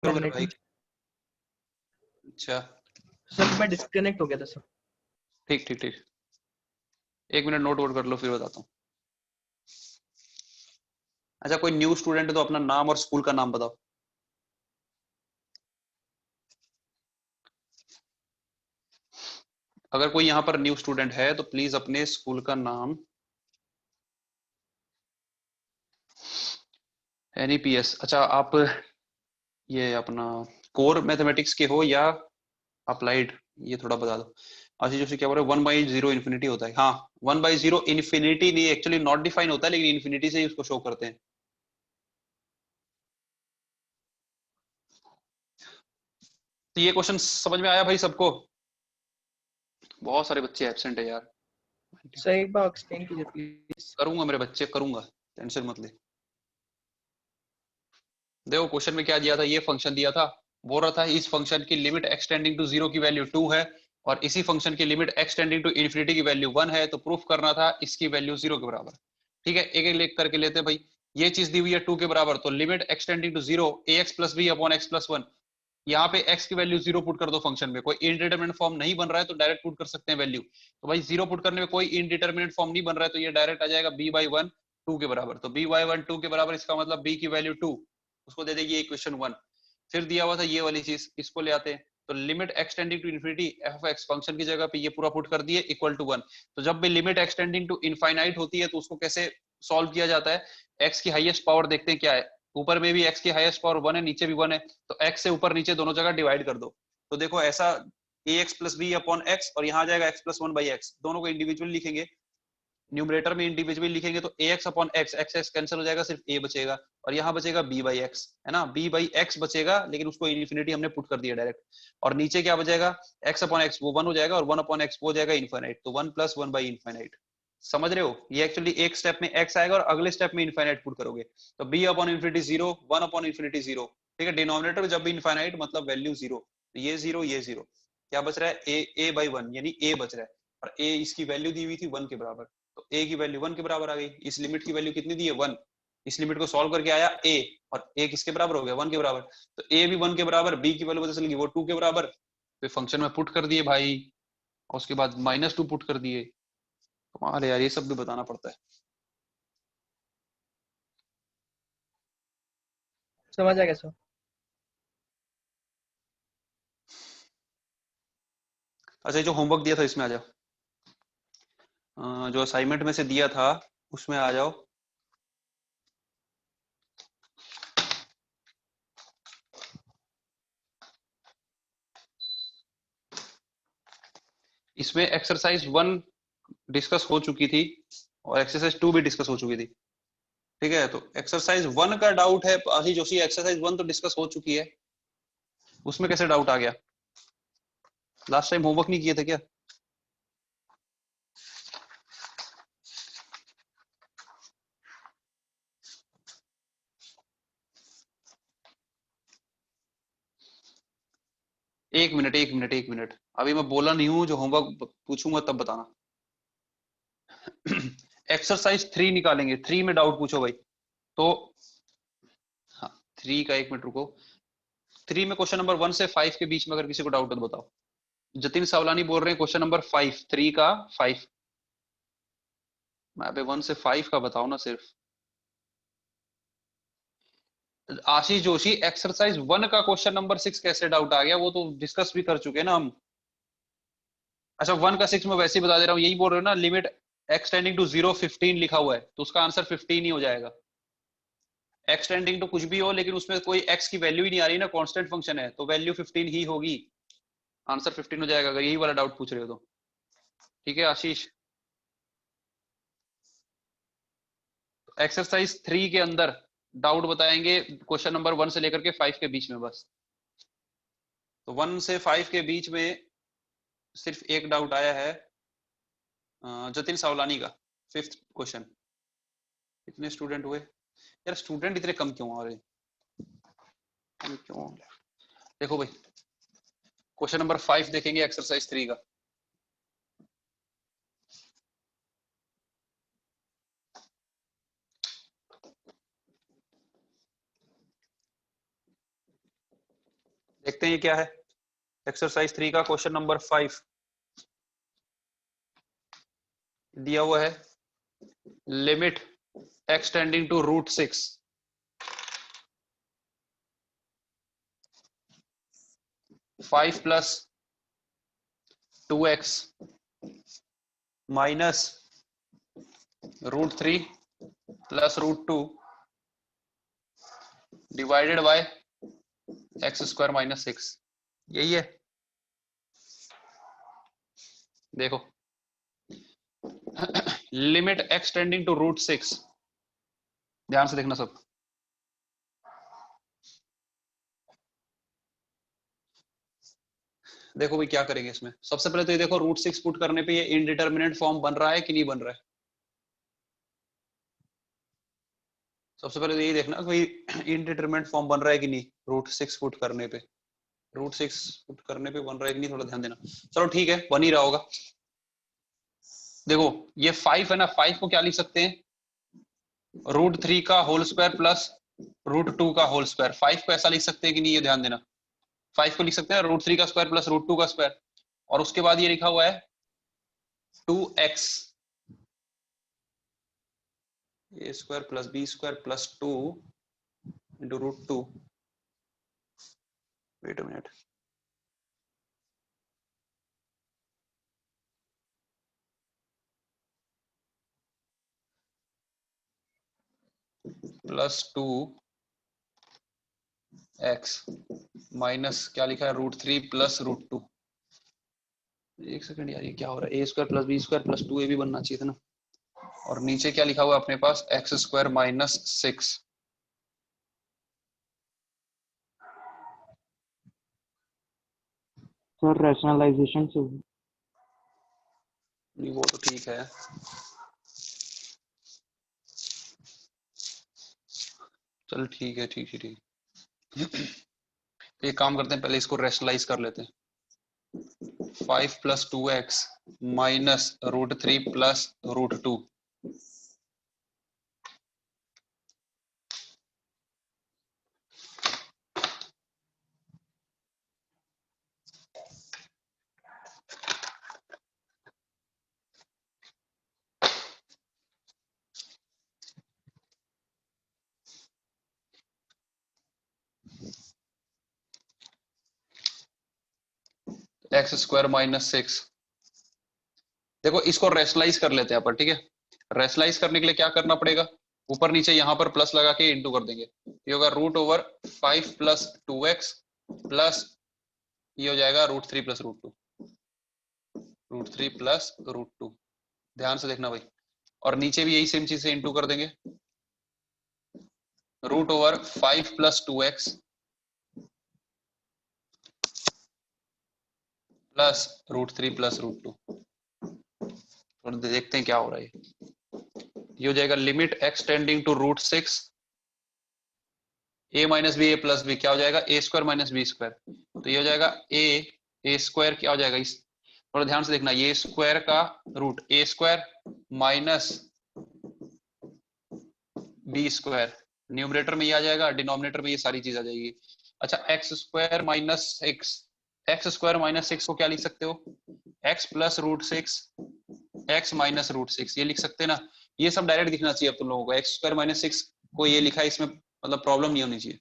करो मेरे नेट भाई। अच्छा सर मैं डिस्कनेक्ट हो गया था सर। ठीक ठीक ठीक, एक मिनट नोट वोट कर लो फिर बताता हूँ। अच्छा कोई न्यू स्टूडेंट है तो अपना नाम और स्कूल का नाम बताओ। अगर कोई यहाँ पर न्यू स्टूडेंट है तो प्लीज अपने स्कूल का नाम NEPS। अच्छा आप ये अपना कोर मैथमेटिक्स के हो या अप्लाइड, ये थोड़ा बता दो। आशीष जोशी क्या बोल रहे हैं, 1/0 इन्फिनिटी होता है। हाँ 1/0 इन्फिनिटी नहीं, एक्चुअली नॉट डिफाइन होता है लेकिन इन्फिनिटी से ही उसको शो करते हैं। तो ये क्वेश्चन समझ में आया भाई सबको? बहुत सारे बच्चे एब्सेंट है यार। सर एक बार एक्सप्लेन कीजिए प्लीज। करूंगा मेरे बच्चे, करूंगा, टेंशन मत ले। देखो क्वेश्चन में क्या दिया था, ये फंक्शन दिया था, बोल रहा था इस फंक्शन की लिमिट एक्सटेंडिंग टू 0 की वैल्यू 2 है और इसी फंक्शन की लिमिट एक्सटेंडिंग टू इन्फिनिटी की वैल्यू 1 है, तो प्रूफ करना था इसकी वैल्यू 0 के बराबर। ठीक है, एक एक लेख करके लेते हैं भाई। ये चीज दी हुई है 2 के बराबर, तो limit extending to 0 ax plus b upon x plus 1। यहाँ पे x की वैल्यू 0 पुट कर दो फंक्शन में, कोई इनडिटरमिनेट फॉर्म नहीं बन रहा है तो डायरेक्ट पुट कर सकते हैं वैल्यू। तो भाई 0 पुट करने में कोई इनडिटरमिनेट फॉर्म नहीं बन रहा है तो ये डायरेक्ट आ जाएगा b/1 2 के बराबर। तो b/1 2 के बराबर, इसका मतलब b की वैल्यू 2, उसको दे देगी इक्वेशन 1। फिर दिया हुआ था ये वाली चीज, इसको ले आते हैं। तो limit extending to infinity f of x, function की जगह पे ये पूरा पुट कर दिए इक्वल टू 1। तो जब भी लिमिट एक्सटेंडिंग टू इनफाइनाइट होती है तो उसको कैसे सॉल्व किया जाता है, एक्स की हाईएस्ट पावर देखते हैं क्या है। ऊपर में भी एक्स की हाईएस्ट पावर 1 है, नीचे भी 1 है, तो एक्स से ऊपर नीचे दोनों जगह डिवाइड कर दो। तो देखो ऐसा ax plus b upon x और यहाँ आ जाएगा x प्लस 1/x, दोनों को इंडिविजुअल लिखेंगे। न्यूमरेटर में इंडिविजुअली लिखेंगे तो ax upon x, x x cancel हो जाएगा, सिर्फ a बचेगा और यहाँ बचेगा b/x, है ना, b/x बचेगा, लेकिन उसको इन्फिनिटी हमने पुट कर दिया डायरेक्ट। और नीचे क्या बचेगा, x अपॉन एक्स वो 1 हो जाएगा और 1 अपॉन एक्स वो हो जाएगा इनफाइनाइट, तो 1 प्लस 1/इनफाइनाइट। समझ रहे हो, ये एक्चुअली एक स्टेप में x आएगा और अगले स्टेप में इनफाइनाइट पुट करोगे। तो b upon infinity 0, 1 upon infinity 0। ठीक है, डिनोमिनेटर जब भी इनफाइनाइट मतलब वैल्यू 0, ये 0 ये 0, क्या बच रहा है a/1 यानी a बच रहा है, और a इसकी वैल्यू दी हुई थी 1 के बराबर, तो a की वैल्यू 1 के बराबर आ गई। इस लिमिट की वैल्यू कितनी दी है 1, इस लिमिट को सॉल्व करके आया a, और a किसके बराबर हो गया 1 के बराबर, तो a भी 1 के बराबर, b की वैल्यू पता चल गई वो 2 के बराबर, तो फंक्शन में पुट कर दिए भाई, और उसके बाद -2 पुट कर दिए। कमाल है यार, ये सब भी बताना पड़ता है। समझ आ गया सर। अच्छा जो होमवर्क दिया था इसमें आ जाओ, जो असाइनमेंट में से दिया था उसमें आ जाओ। इसमें एक्सरसाइज 1 डिस्कस हो चुकी थी और एक्सरसाइज 2 भी डिस्कस हो चुकी थी। ठीक है, तो एक्सरसाइज 1 का डाउट है आशीष जोशी, एक्सरसाइज 1 तो डिस्कस हो चुकी है, उसमें कैसे डाउट आ गया? लास्ट टाइम होमवर्क नहीं किए थे क्या? एक मिनट एक मिनट एक मिनट, अभी मैं बोला नहीं हूं, जो होमवर्क पूछूंगा तब बताना। एक्सरसाइज 3 निकालेंगे, 3 में डाउट पूछो भाई। तो हाँ 3 का, एक मिनट रुको। 3 में क्वेश्चन नंबर 1 से 5 के बीच में अगर किसी को डाउट है तो बताओ। जतिन सावलानी बोल रहे हैं क्वेश्चन नंबर 5, 3 का 5। मैं अभी 1 से 5 का बताओ ना सिर्फ। आशीष जोशी एक्सरसाइज 1 का क्वेश्चन नंबर 6 कैसे डाउट आ गया, वो तो डिस्कस भी कर चुके हैं ना हम। अच्छा 1 का 6 में वैसे ही बता दे रहा हूँ, यही बोल रहे हो ना, लिमिट एक्सटेंडिंग टू 0 15 लिखा हुआ है तो उसका आंसर 15 ही हो जाएगा। एक्सटेंडिंग टू कुछ भी हो लेकिन उसमें कोई x की वैल्यू ही नहीं आ रही ना, कांस्टेंट फंक्शन है तो वैल्यू 15 ही होगी, आंसर 15 हो जाएगा अगर यही वाला डाउट पूछ रहे हो तो। ठीक है आशीष, एक्सरसाइज 3 के अंदर डाउट बताएंगे क्वेश्चन नंबर 1 से लेकर के 5 के बीच में बस। तो 1 से 5 के बीच में सिर्फ एक डाउट आया है जतिन सावलानी का, 5th क्वेश्चन। कितने स्टूडेंट हुए यार, स्टूडेंट इतने कम क्यों आ रहे हैं? क्यों? देखो भाई क्वेश्चन नंबर 5 देखेंगे एक्सरसाइज 3 का। देखते हैं ये क्या है। एक्सरसाइज 3 का क्वेश्चन नंबर 5 दिया हुआ है, limit extending to √6 5 plus 2x minus √3 plus √2 divided by x² minus 6, यही है। देखो लिमिट एक्सटेंडिंग टू √6, ध्यान से देखना सब। देखो भाई क्या करेंगे इसमें, सबसे पहले तो ये देखो √6 पुट करने पे ये इनडिटर्मिनेट फॉर्म बन रहा है कि नहीं बन रहा है। सबसे पहले तो यही देखना कि इनडिटरमिनेट फॉर्म बन रहा है कि नहीं √6 पुट करने पे। √6 पुट करने पे बन रहा है कि नहीं, थोड़ा ध्यान देना। चलो ठीक है, बन ही रहा होगा। देखो ये 5 है ना, 5 को क्या लिख सकते हैं, √3 का होल स्क्वायर प्लस √2 का होल स्क्वायर। 5 को ऐसा लिख सकते हैं कि नहीं, ये ध्यान देना। 5 को लिख सकते हैं √3 का स्क्वायर प्लस √2 का स्क्वायर, और उसके बाद ये लिखा हुआ है 2x a² plus b² plus 2 into √2। Wait a minute, plus 2x minus क्या लिखा है √3 प्लस √2। एक सेकंड यार, ये क्या हो रहा है, a² plus b² plus 2ab बनना चाहिए था ना। और नीचे क्या लिखा हुआ है अपने पास, x² माइनस 6। सर रैशनलाइजेशन से नहीं वो तो ठीक है, चल ठीक है ठीक है ठीक। एक काम करते हैं, पहले इसको रैशनलाइज कर लेते हैं। 5 plus 2x minus √3 plus √2, x² minus 6। देखो इसको रैशनलाइज कर लेते हैं अपन, ठीक है। रैशनलाइज करने के लिए क्या करना पड़ेगा, ऊपर नीचे यहाँ पर प्लस लगा के इंटू कर देंगे। ये होगा √5 प्लस 2x प्लस ये हो जाएगा √3 प्लस √2, √3 प्लस √2। ध्यान से देखना भाई, और नीचे भी यही सेम चीज से इंटू कर देंगे। √5 प्लस 2x प्लस √3 प्लस √2। और देखते हैं क्या हो रहा है। ये हो जाएगा limit extending to √6 a minus b a plus b, क्या हो जाएगा a² माइनस b²। तो ये हो जाएगा a² क्या हो जाएगा, इस थोड़ा ध्यान से देखना, ये स्क्वायर का root a² minus b², numerator में ये आ जाएगा, डिनोमिनेटर में ये सारी चीज आ जाएगी। अच्छा x² माइनस 6, x² माइनस 6 को क्या लिख सकते हो, x प्लस √6 x माइनस √6, ये लिख सकते हैं ना। ये सब डायरेक्ट दिखना चाहिए अब तुम लोगों को, x² माइनस 6 को ये लिखा है, इसमें मतलब प्रॉब्लम नहीं होनी चाहिए।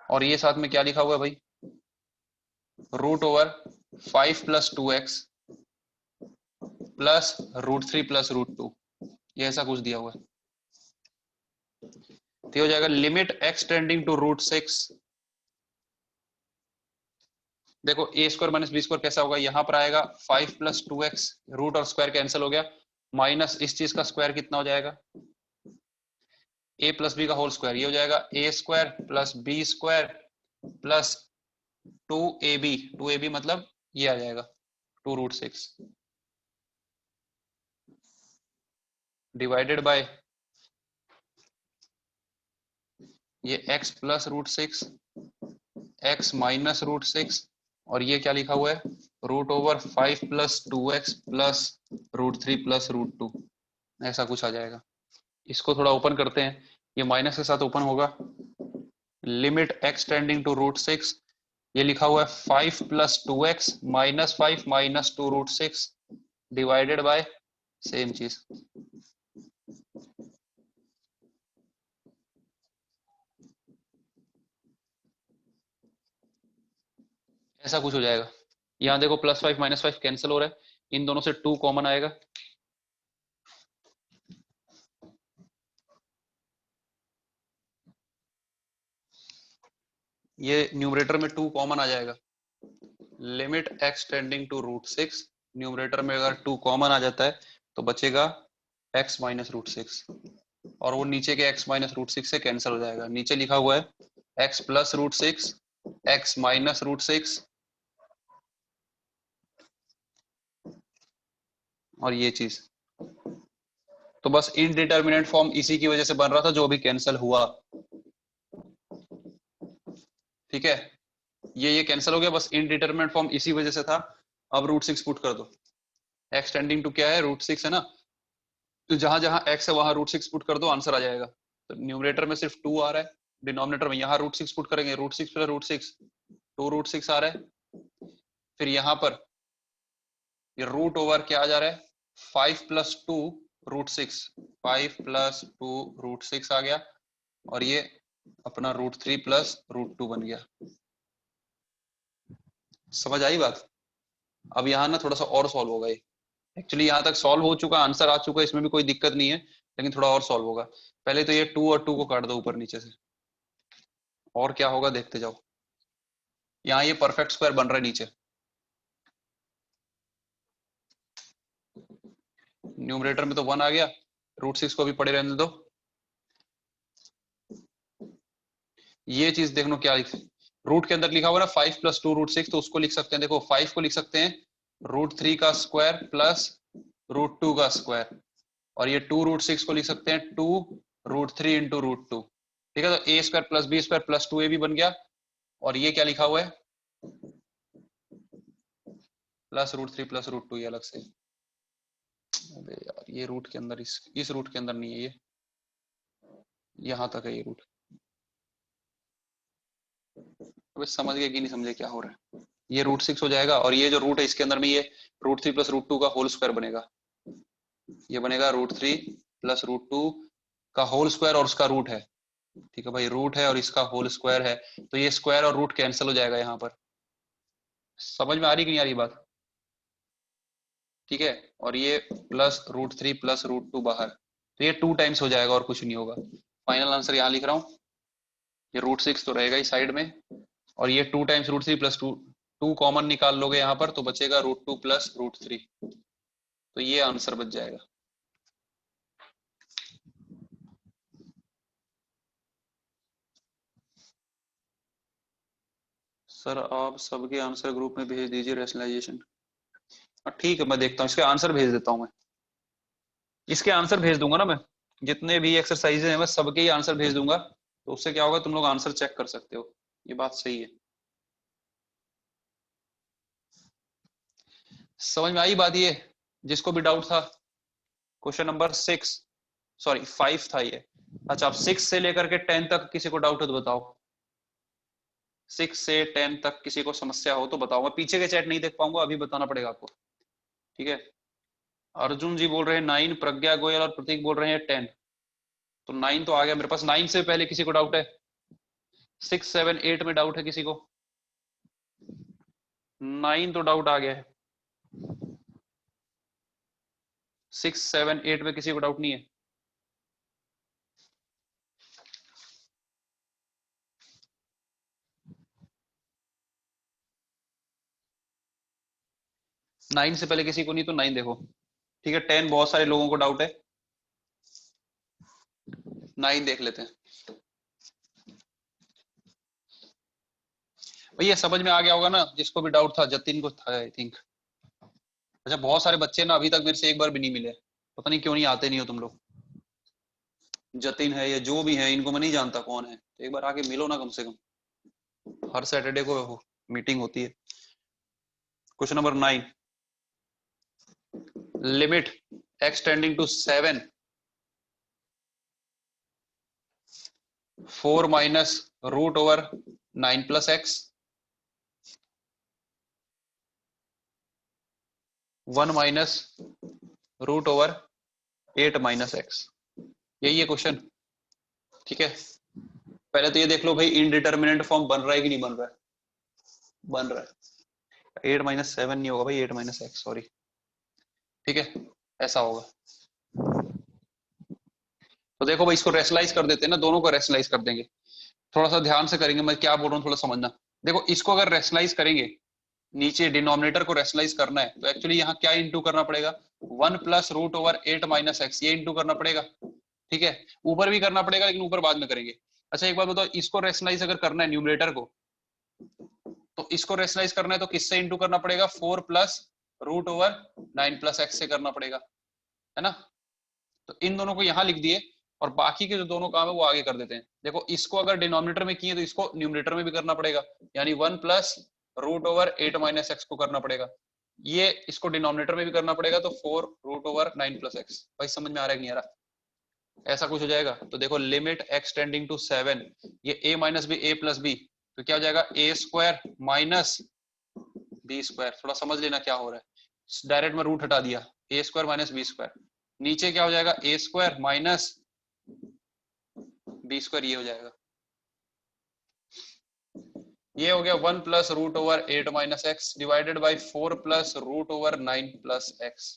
और ये साथ में क्या लिखा हुआ है भाई, √5 प्लस 2x प्लस √3 प्लस √2, ये ऐसा कुछ दिया हुआ है। तो हो जाएगा लिमिट एक्सटेंडिंग टू √6। देखो a² माइनस b² कैसा होगा, यहां पर आएगा 5 प्लस 2x, रूट और स्क्वायर कैंसिल हो गया, माइनस इस चीज का स्क्वायर कितना हो जाएगा, a प्लस बी का होल स्क्वायर, ये हो जाएगा a² plus b² plus 2ab मतलब ये आ जाएगा 2√6 डिवाइडेड बाय ये x प्लस √6 x माइनस √6, और ये क्या लिखा हुआ है √5 प्लस 2x प्लस √3 प्लस √2, ऐसा कुछ आ जाएगा। इसको थोड़ा ओपन करते हैं, ये माइनस के साथ ओपन होगा, लिमिट x टेंडिंग टू √6, ये लिखा हुआ है 5 + 2x -5 - 2 √6 डिवाइडेड बाय सेम चीज। ऐसा कुछ हो जाएगा। यहां देखो +5 -5 कैंसिल हो रहा है, इन दोनों से 2 कॉमन आएगा, ये न्यूमरेटर में 2 कॉमन आ जाएगा। Limit x tending to √6, numerator में अगर 2 कॉमन आ जाता है तो बचेगा x - √6, और वो नीचे के x - √6 से कैंसिल हो जाएगा। नीचे लिखा हुआ है x + √6, x - √6 और ये चीज। तो बस इनडिटरमिनेट फॉर्म इसी की वजह से बन रहा था जो अभी कैंसिल हुआ। ठीक है, ये कैंसिल हो गया, बस इनडिटरमिनेट फॉर्म इसी वजह से था। अब √6 पुट कर दो, x टेंडिंग टू क्या है, √6 है ना, तो जहां जहां x है वहां √6 पुट कर दो, आंसर आ जाएगा। तो न्यूमरेटर में सिर्फ 2 आ रहा है, डिनोमिनेटर में यहाँ √6 पुट करेंगे, √6 + √6 2 √6 आ रहा है। फिर यहाँ पर ये रूट ओवर क्या आ जा रहा है, 5 + 2 √6, 5 + 2 √6 आ गया, और ये अपना √3 + √2 बन गया। समझ आई बात? अब यहाँ ना थोड़ा सा और सॉल्व होगा, ये एक्चुअली यहाँ तक सॉल्व हो चुका, आंसर आ चुका है, इसमें भी कोई दिक्कत नहीं है, लेकिन थोड़ा और सॉल्व होगा। पहले तो ये 2 और 2 को काट दो ऊपर नीचे से, और क्या होगा देखते जाओ। यहाँ ये परफेक्ट स्क्वायर बन रहा है नीचे, न्यूमरेटर में तो 1 आ गया, √6 को भी पड़े रहने दो। ये चीज देख लो क्या लिखे, रूट के अंदर लिखा हुआ ना 5 + 2 √6, तो उसको लिख सकते हैं, देखो 5 को लिख सकते हैं √3 का स्क्वायर प्लस √2 का स्क्वायर, और ये 2 √6 को लिख सकते हैं 2 √3 × √2। ठीक है, तो a² + b² + 2ab बन गया, और ये क्या लिखा हुआ है प्लस √3 + √2, ये अलग से। अबे यार ये रूट के अंदर, इस रूट के अंदर नहीं है, ये यहां तक है ये रूट। अबे समझ गए कि नहीं समझे क्या हो रहा है? ये √6 हो जाएगा, और ये जो रूट है इसके अंदर में ये √3 + √2 का होल स्क्वायर बनेगा, ये बनेगा √3 + √2 का होल स्क्वायर, और उसका रूट है। ठीक है भाई, रूट है और इसका होल स्क्वायर है, तो ये स्क्वायर और रूट कैंसिल हो जाएगा यहाँ पर। समझ में आ रही कि नहीं आ रही बात? ठीक है, और ये प्लस √3 + √2 बाहर, तो ये 2 टाइम्स हो जाएगा और कुछ नहीं होगा। फाइनल आंसर यहाँ लिख रहा हूँ, ये √6 तो रहेगा ही साइड में, और ये 2 टाइम्स √3 + 2, 2 कॉमन निकाल लोगे यहाँ पर तो बचेगा √2 + √3, तो ये आंसर बच जाएगा। सर आप सबके आंसर ग्रुप में भेज दीजिए रैशनलाइजेशन। ठीक है, मैं देखता हूँ, इसके आंसर भेज देता हूँ मैं, इसके आंसर भेज दूंगा ना मैं, जितने भी एक्सरसाइजेज हैं मैं सबके ही आंसर भेज दूंगा, तो उससे क्या होगा तुम लोग आंसर चेक कर सकते हो। ये बात सही है, समझ में आई बात? ये जिसको भी डाउट था, क्वेश्चन नंबर 6 सॉरी 5 था ये। अच्छा, अब 6 से लेकर के 10 तक किसी को डाउट है तो बताओ, 6 से 10 तक किसी को समस्या हो तो बताओ। मैं पीछे के चैट नहीं देख पाऊंगा, अभी बताना पड़ेगा आपको। ठीक है, अर्जुन जी बोल रहे हैं 9, प्रज्ञा गोयल और प्रतीक बोल रहे हैं 10, तो 9 तो आ गया मेरे पास। 9 से पहले किसी को डाउट है? 6, 7, 8 में डाउट है किसी को? 9 तो डाउट आ गया है, 6, 7, 8 में किसी को डाउट नहीं है? नाइन से पहले किसी को नहीं, तो 9 देखो। ठीक है, 10 बहुत सारे लोगों को डाउट है, 9 देख लेते हैं। भैया समझ में आ गया होगा ना, जिसको भी डाउट था, जतिन को था आई थिंक। अच्छा, बहुत सारे बच्चे ना अभी तक मेरे से एक बार भी नहीं मिले, पता नहीं क्यों नहीं आते नहीं हो तुम लोग। जतिन है या जो भी है, इनको मैं नहीं जानता कौन है, तो एक बार आके मिलो ना कम से कम। हर सैटरडे को मीटिंग होती है। Question number 9, limit x tending to 7 4 - root over 9+x 1 minus root over 8-x। यही है क्वेश्चन। ठीक है, पहले तो ये देख लो भाई इनडिटर्मिनेंट फॉर्म बन रहा है कि नहीं बन रहा है। बन रहा है। 8-7 नहीं होगा भाई, 8-x, सॉरी। ठीक है, ऐसा होगा। तो देखो भाई इसको रेशनलाइज कर देते हैं ना, दोनों को रेशनलाइज कर देंगे। थोड़ा सा ध्यान से करेंगे, मैं क्या बोल रहा हूँ थोड़ा समझना। देखो इसको अगर रेशनलाइज करेंगे, नीचे डिनोमिनेटर को रेशनलाइज करना है, तो एक्चुअली यहाँ क्या इंटू करना पड़ेगा, 1 प्लस रूट ओवर 8-x, ये इंटू करना पड़ेगा। ठीक है, ऊपर भी करना पड़ेगा लेकिन ऊपर बाद में करेंगे। अच्छा एक बात बताओ, इसको रेशनलाइज अगर करना है न्यूमरेटर को, तो इसको रेशनलाइज करना है तो किससे इंटू करना पड़ेगा, 4 प्लस रूट ओवर 9+x से करना पड़ेगा, है ना। तो इन दोनों को यहाँ लिख दिए और बाकी के जो दोनों काम है वो आगे कर देते हैं। देखो इसको अगर डिनोमिनेटर में किए तो इसको न्यूमरेटर में भी करना पड़ेगा, यानी 1 प्लस रूट ओवर 8-x को करना पड़ेगा। ये इसको डिनोमिनेटर में भी करना पड़ेगा, तो 4 रूट ओवर 9+x। भाई समझ में आ रहा है कि नहीं आ रहा, ऐसा कुछ हो जाएगा। तो देखो लिमिट x टेंडिंग टू 7, ये a minus b a plus b, तो क्या हो जाएगा a square minus b square. थोड़ा समझ लेना क्या हो रहा है, डायरेक्ट में रूट हटा दिया, a square minus b square. नीचे क्या हो जाएगा, a square minus b square, ये हो जाएगा। ये हो गया 1 plus root over 8-x divided by 4 plus root over 9+x।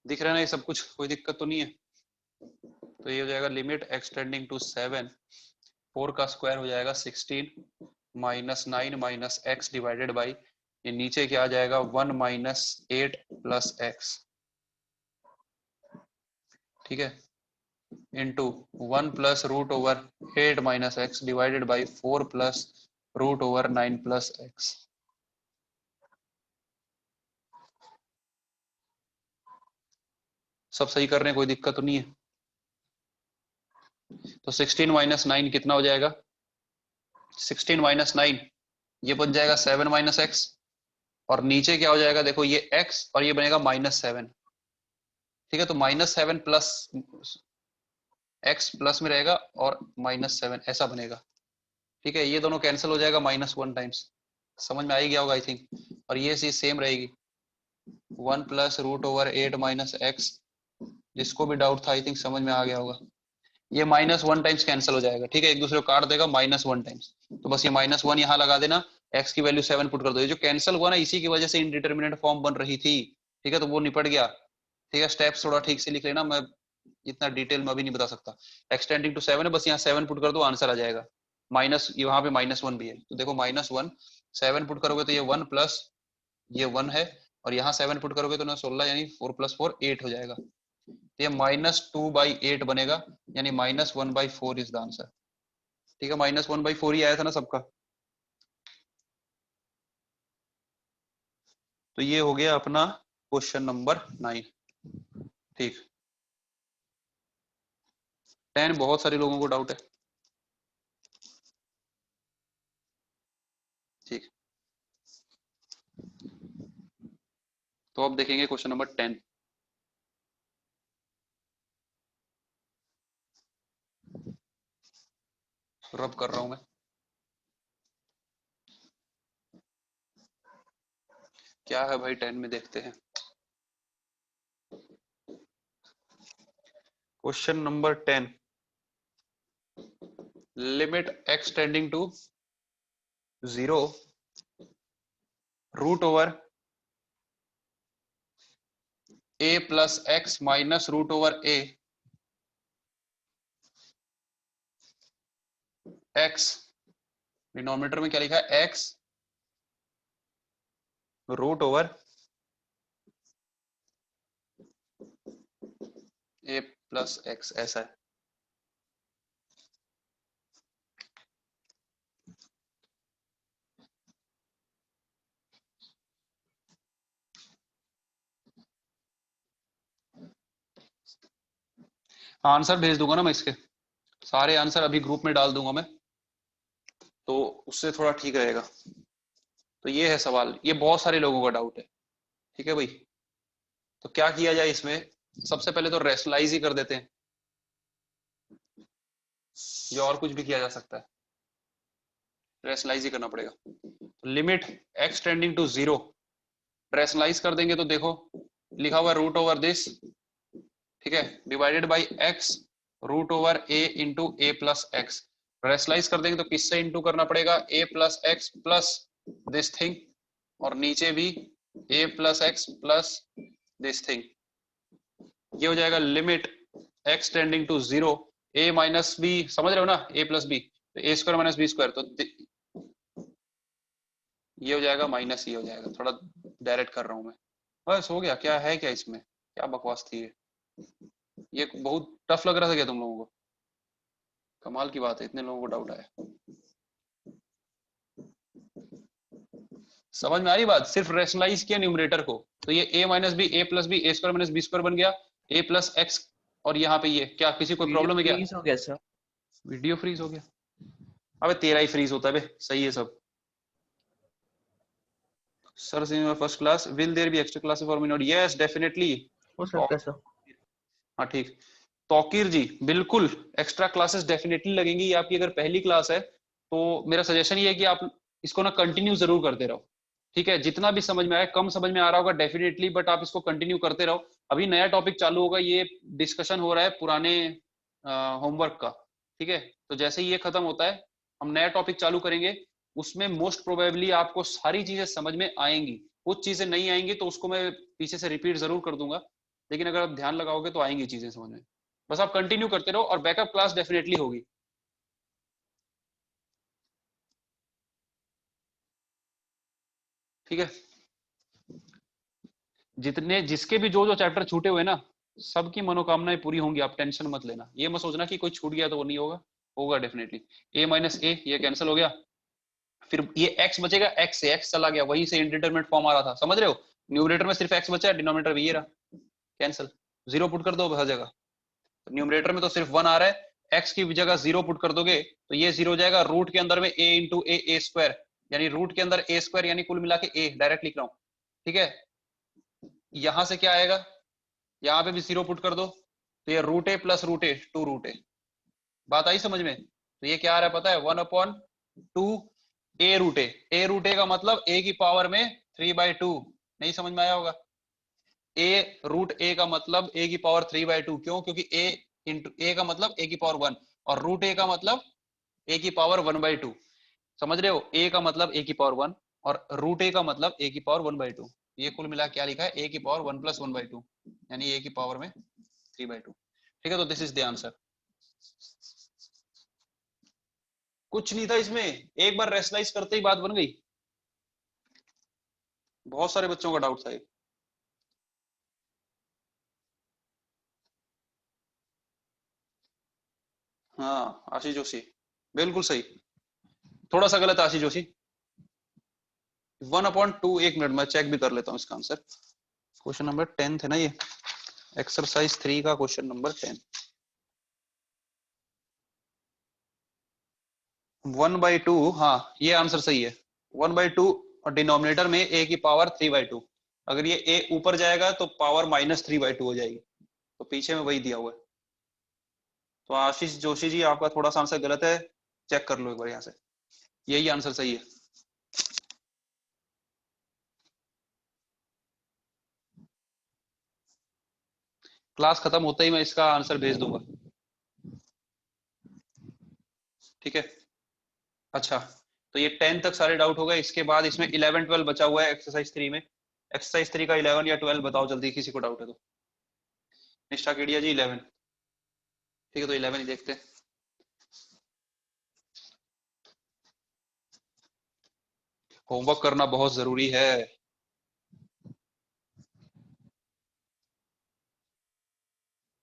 दिख रहा है ना ये सब कुछ, कोई दिक्कत तो नहीं है। तो ये हो जाएगा लिमिट x टेंडिंग टू 7, 4 का स्क्वायर हो जाएगा 16 minus 9 minus x divided by, ये नीचे क्या आ जाएगा 1 माइनस 8+x। ठीक है, into 1 plus root over 8-x divided by 4 plus root over 9+x। सब सही कर रहे हैं, कोई दिक्कत तो नहीं है। तो 16 माइनस 9 कितना हो जाएगा, 16 माइनस 9 ये बन जाएगा 7 माइनस एक्स, और नीचे क्या हो जाएगा देखो ये x और ये बनेगा -7। ठीक है, तो -7 प्लस x प्लस में रहेगा और -7 ऐसा बनेगा। ठीक है, ये दोनों कैंसिल हो जाएगा -1 टाइम्स। समझ में आ ही गया होगा आई थिंक। और ये चीज सेम रहेगी 1 प्लस रूट ओवर 8-x, जिसको भी डाउट था आई थिंक समझ में आ गया होगा। ये -1 टाइम्स कैंसिल हो जाएगा। ठीक है, एक दूसरे को काट देगा -1 टाइम्स, तो बस ये -1 यहाँ लगा देना, x की वैल्यू 7 पुट कर दो। ये जो कैंसिल हुआ ना इसी की वजह से इनडिटर्मिनेट फॉर्म बन रही थी। ठीक है, तो वो निपट गया। ठीक है, स्टेप्स थोड़ा ठीक से लिख लेना, मैं इतना डिटेल में अभी नहीं बता सकता। एक्सटेंडिंग टू 7 है, बस यहाँ 7 पुट कर दो, आंसर आ जाएगा। माइनस वहां पे -1 भी है, तो देखो -1 7 पुट करोगे तो ये 1 प्लस ये 1 है, और यहाँ 7 पुट करोगे तो ना 16, यानी 4 + 4 8 हो जाएगा। तो ये -2/8 बनेगा, यानी -1/4 इज द आंसर। ठीक है, -1/4 ही आया था ना सबका। तो ये हो गया अपना क्वेश्चन नंबर 9। ठीक, 10 बहुत सारे लोगों को डाउट है। ठीक, तो अब देखेंगे क्वेश्चन नंबर 10। रब कर रहा हूं मैं, क्या है भाई 10 में, देखते हैं। Question number 10, limit x tending to 0 root over a plus x minus root over a x, denominator में क्या लिखा है x root over a plus x, ऐसा है। आंसर भेज दूंगा ना मैं इसके, सारे आंसर अभी ग्रुप में डाल दूंगा मैं। उससे थोड़ा ठीक रहेगा। तो ये है सवाल, ये बहुत सारे लोगों का डाउट है। ठीक है भाई, तो क्या किया जाए इसमें? सबसे पहले तो रेशनलाइज ही कर देते हैं, या और कुछ भी किया जा सकता है? रेशनलाइज ही करना पड़ेगा। तो limit x tending to 0 rationalise कर देंगे तो देखो लिखा हुआ रूट ओवर दिस, ठीक है, divided by x root over a into a plus x. Rationalise कर देंगे तो किससे इंटू करना पड़ेगा? a plus x plus this thing, और नीचे भी a plus x plus this thing. ये हो जाएगा limit x tending to 0 a minus b, समझ रहे हो ना, a प्लस बी, तो a square minus b square, तो ये हो जाएगा माइनस ये हो जाएगा। थोड़ा डायरेक्ट कर रहा हूं मैं, बस हो गया। क्या है, क्या इसमें क्या बकवास थी ये बहुत टफ लग रहा था क्या तुम लोगों को? कमाल की बात है, इतने लोगों को डाउट आया। समझ में आ रही बात? सिर्फ रेशनलाइज किया न्यूमरेटर को, तो ये a minus b, a plus b, a square minus b square बन गया, a प्लस एक्स, और यहाँ पे ये क्या, किसी को प्रॉब्लम है क्या? फ्रीज हो गया सर। वीडियो फ्रीज हो गया? अबे तेरा ही फ्रीज होता है बे, सही है सब। Sir in first class will there be extra classes for me not? Yes definitely. हो सकता है सर। हाँ ठीक, तौकीर जी बिल्कुल एक्स्ट्रा क्लासेस डेफिनेटली लगेंगी। ये आपकी अगर पहली क्लास है तो मेरा सजेशन ये है कि आप इसको ना कंटिन्यू जरूर करते रहो। ठीक है, जितना भी समझ में आए, कम समझ में आ रहा होगा डेफिनेटली, बट आप इसको कंटिन्यू करते रहो। अभी नया टॉपिक चालू होगा, ये डिस्कशन हो रहा है पुराने होमवर्क का। ठीक है, तो जैसे ही ये खत्म होता है हम नया टॉपिक चालू करेंगे, उसमें मोस्ट प्रोबेबली आपको सारी चीजें समझ में आएंगी। कुछ चीजें नहीं आएंगी तो उसको मैं पीछे से रिपीट जरूर कर दूंगा, लेकिन अगर आप ध्यान लगाओगे तो आएंगी चीजें समझ में। बस आप कंटिन्यू करते रहो, और बैकअप क्लास डेफिनेटली होगी। ठीक है, जितने जिसके भी जो जो चैप्टर छूटे हुए ना, सबकी मनोकामनाएं पूरी होंगी, आप टेंशन मत लेना। ये मत सोचना कि कोई छूट गया तो वो नहीं होगा, होगा डेफिनेटली। a माइनस ए ये कैंसिल हो गया, फिर ये x बचेगा, x से x चला गया, वहीं से इंडिटरमिनेट फॉर्म आ रहा था, समझ रहे हो? न्यूमरेटर में सिर्फ x बचा है, डिनोमिनेटर भी ये रहा, कैंसिल। 0 पुट कर दो हर जगह, न्यूमरेटर में तो सिर्फ 1 आ रहा है, x की जगह 0 पुट कर दोगे तो ये 0 हो जाएगा। रूट के अंदर में a इंटू ए स्क्वायर, यानी रूट के अंदर a स्क्वायर, यानी कुल मिला के a डायरेक्ट लिख रहा हूं। ठीक है, यहां से क्या आएगा, यहाँ पे भी 0 पुट कर दो, तो ये रूट ए प्लस रूट ए, 2 रूट ए। बात आई समझ में? तो ये क्या आ रहा है पता है? 1/2 ए रूट ए। ए रूट ए का मतलब a की पावर में 3/2। नहीं समझ में आया होगा? ए रूट ए का मतलब a की पावर 3/2, क्यों? क्योंकि a इंटू ए का मतलब a की पावर 1, और रूट ए का मतलब a की पावर 1/2। समझ रहे हो? a का मतलब a की पावर 1 और रूट ए का मतलब a की पावर 1/2। ये कुल मिला क्या लिखा है? a की पावर 1 प्लस 1/2, यानी a की पावर में 3/2। ठीक है, तो दिस इज द आंसर। कुछ नहीं था इसमें, एक बार रेशनलाइज करते ही बात बन गई। बहुत सारे बच्चों का डाउट था ये। हाँ आशीष जोशी, बिल्कुल सही। थोड़ा सा गलत आशीष जोशी, 1/2। एक मिनट मैं चेक भी कर लेता हूँ इसका आंसर। क्वेश्चन नंबर 10 है ना ये, एक्सरसाइज 3 का क्वेश्चन नंबर 10। 1/2, हाँ ये आंसर सही है। 1/2 और डिनोमिनेटर में a की पावर 3/2। अगर ये a ऊपर जाएगा तो पावर -3/2 हो जाएगी, तो पीछे में वही दिया हुआ है। तो आशीष जोशी जी आपका थोड़ा सा आंसर गलत है, चेक कर लो एक बार यहाँ से, यही आंसर सही है। क्लास खत्म होते ही मैं इसका आंसर भेज दूंगा। ठीक है, अच्छा तो ये 10 तक सारे डाउट हो गए। इसके बाद इसमें 11 12 बचा हुआ है एक्सरसाइज 3 में। एक्सरसाइज 3 का 11 या 12 बताओ जल्दी, किसी को डाउट है तो। निष्ठा केडिया जी 11। ठीक है, तो 11 ही देखते हैं। होमवर्क करना बहुत जरूरी है।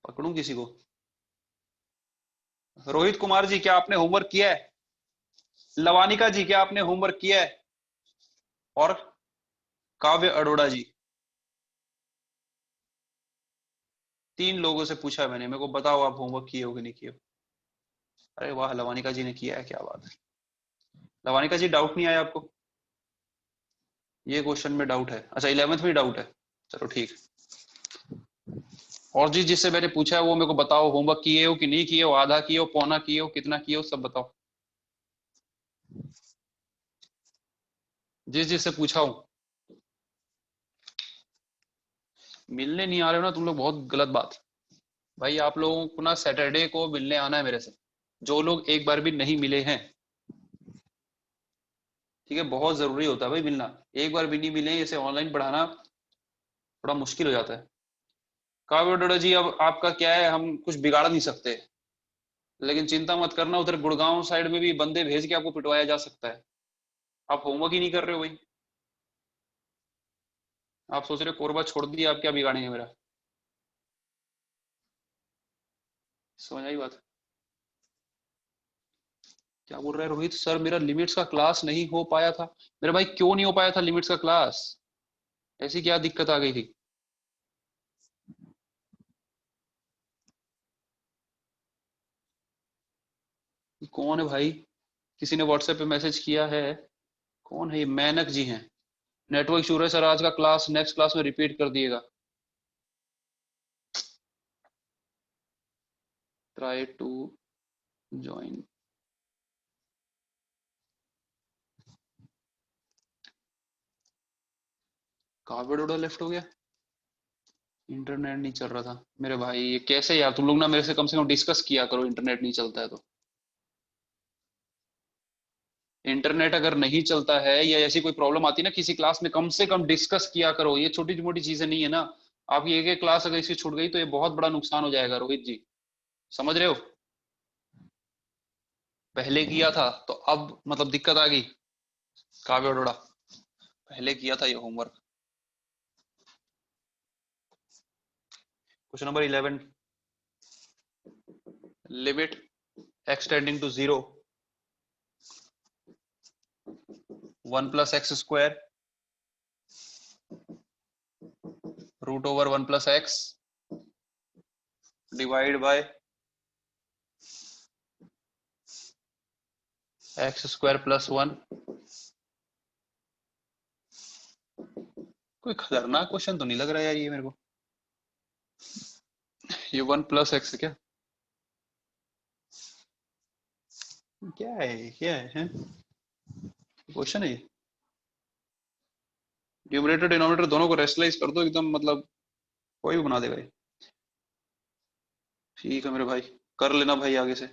पकड़ूं किसी को? रोहित कुमार जी क्या आपने होमवर्क किया है? लवानिका जी क्या आपने होमवर्क किया है? और काव्य अरोड़ा जी, 3 लोगों से पूछा मैंने, मेरे को बताओ आप होमवर्क किए हो कि नहीं किए हो? अरे वाह, लवानिका जी ने किया है, क्या बात है। लवानिका जी डाउट नहीं आया आपको? ये क्वेश्चन में डाउट है? अच्छा 11th में डाउट है, चलो ठीक। और जिससे मैंने पूछा है वो मेरे को बताओ, होमवर्क किए हो कि नहीं किए हो, आधा किए हो, पौना किए हो, कितना किए हो, सब बताओ। जिससे पूछा हूं। मिलने नहीं आ रहे हो ना तुम लोग, बहुत गलत बात। भाई आप लोगों को ना सैटरडे को मिलने आना है मेरे से, जो लोग एक बार भी नहीं मिले हैं। ठीक है, बहुत जरूरी होता है भाई मिलना। एक बार भी नहीं मिले, इसे ऑनलाइन पढ़ाना थोड़ा मुश्किल हो जाता है। काव्य डोडा जी, अब आपका क्या है, हम कुछ बिगाड़ नहीं सकते, लेकिन चिंता मत करना, उधर गुड़गांव साइड में भी बंदे भेज के आपको पिटवाया जा सकता है। आप होमवर्क ही नहीं कर रहे हो भाई। आप सोच रहे हो कोरबा छोड़ दिया, आप क्या बिगाड़ेंगे मेरा? समझ आई बात? क्या बोल रहा है रोहित सर, मेरा लिमिट्स का क्लास नहीं हो पाया था। मेरे भाई क्यों नहीं हो पाया था लिमिट्स का क्लास? ऐसी क्या दिक्कत आ गई थी? कौन है भाई? किसी ने व्हाट्सएप पे मैसेज किया है? कौन है ये? मैनक जी हैं। नेटवर्क इशू है सर, आज का क्लास नेक्स्ट क्लास में रिपीट कर दिएगा। Try to join. कहाँ पे डोडा लेफ्ट हो गया? इंटरनेट नहीं चल रहा था मेरे भाई, ये कैसे यार? तुम लोग ना मेरे से कम डिस्कस किया करो, इंटरनेट नहीं चलता है तो। इंटरनेट अगर नहीं चलता है या ऐसी कोई प्रॉब्लम आती है ना किसी क्लास में, कम से कम डिस्कस किया करो, ये छोटी मोटी चीजें नहीं है ना। आपकी एक एक क्लास अगर इसकी छूट गई तो ये बहुत बड़ा नुकसान हो जाएगा रोहित जी, समझ रहे हो? पहले किया था तो अब मतलब दिक्कत आ गई। काव्य अरोड़ा, पहले किया था ये homework. Question number 11, limit extending to 0 1 plus x square root over 1 plus x divide by x square plus 1। कोई खतरनाक क्वेश्चन तो नहीं लग रहा है यार ये मेरे को। ये 1 प्लस एक्स क्या क्या है, क्या है क्वेश्चन है ये? न्यूमरेटर डिनोमिनेटर दोनों को रेशनलाइज कर दो एकदम, मतलब कोई भी बना देगा ये। ठीक है मेरे भाई, कर लेना भाई आगे से।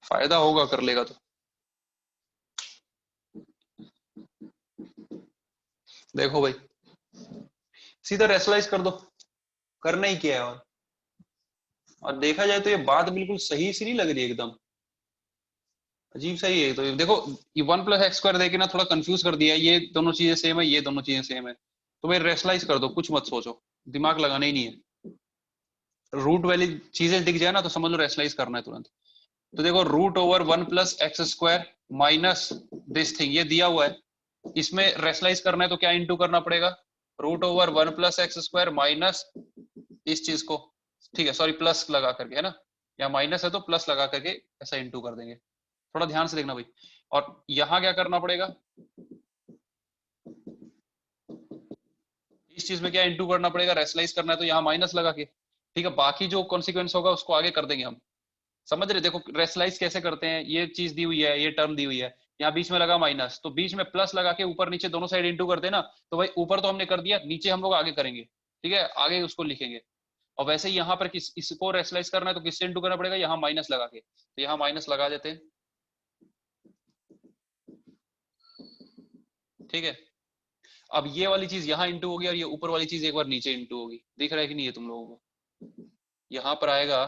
फायदा होगा कर लेगा तो। देखो भाई, सीधा रेशनलाइज कर दो, करना ही क्या है। और देखा जाए तो ये बात बिल्कुल सही सी नहीं लग रही एकदम, अजीब सा ही है। तो देखो, ये 1 प्लस एक्स स्क्वायर देके ना थोड़ा कंफ्यूज कर दिया, ये दोनों चीजें सेम है, ये दोनों चीजें सेम है, तो भाई रेशनलाइज कर दो, कुछ मत सोचो, दिमाग लगाना ही नहीं है। रूट वाली चीजें दिख जाए ना तो समझ लो रेशनलाइज करना है तुरंत। तो देखो, root over 1 plus x square minus this thing, ये दिया हुआ है, इसमें रेशनलाइज करना है तो क्या इंटू करना पड़ेगा? Root over 1 plus x square minus इस चीज को, ठीक है, सॉरी प्लस लगा करके, है ना, या माइनस है तो प्लस लगा करके ऐसा इंटू कर देंगे। थोड़ा ध्यान से देखना भाई। और यहां क्या करना पड़ेगा? इस चीज में क्या इंटू करना पड़ेगा? रेशनलाइज करना है तो यहाँ माइनस लगा के, ठीक है, बाकी जो कॉन्सिक्वेंस होगा उसको आगे कर देंगे हम। समझ रहे? देखो रेशनलाइज कैसे करते हैं, ये चीज दी हुई है, ये टर्म दी हुई है, यहाँ बीच में लगा माइनस, तो बीच में प्लस लगा के ऊपर नीचे दोनों साइड इंटू करते हैं ना, तो भाई ऊपर तो हमने कर दिया, नीचे हम लोग आगे करेंगे, ठीक है, आगे उसको लिखेंगे। और वैसे ही यहाँ पर इसको रेशनलाइज करना है तो किससे इंटू करना पड़ेगा? यहाँ माइनस लगा के, तो यहाँ माइनस लगा देते हैं, ठीक है। अब ये वाली चीज यहाँ इंटू होगी और ये ऊपर वाली चीज एक बार नीचे इंटू होगी, दिख रहा है कि नहीं है तुम लोगों को? यहाँ पर आएगा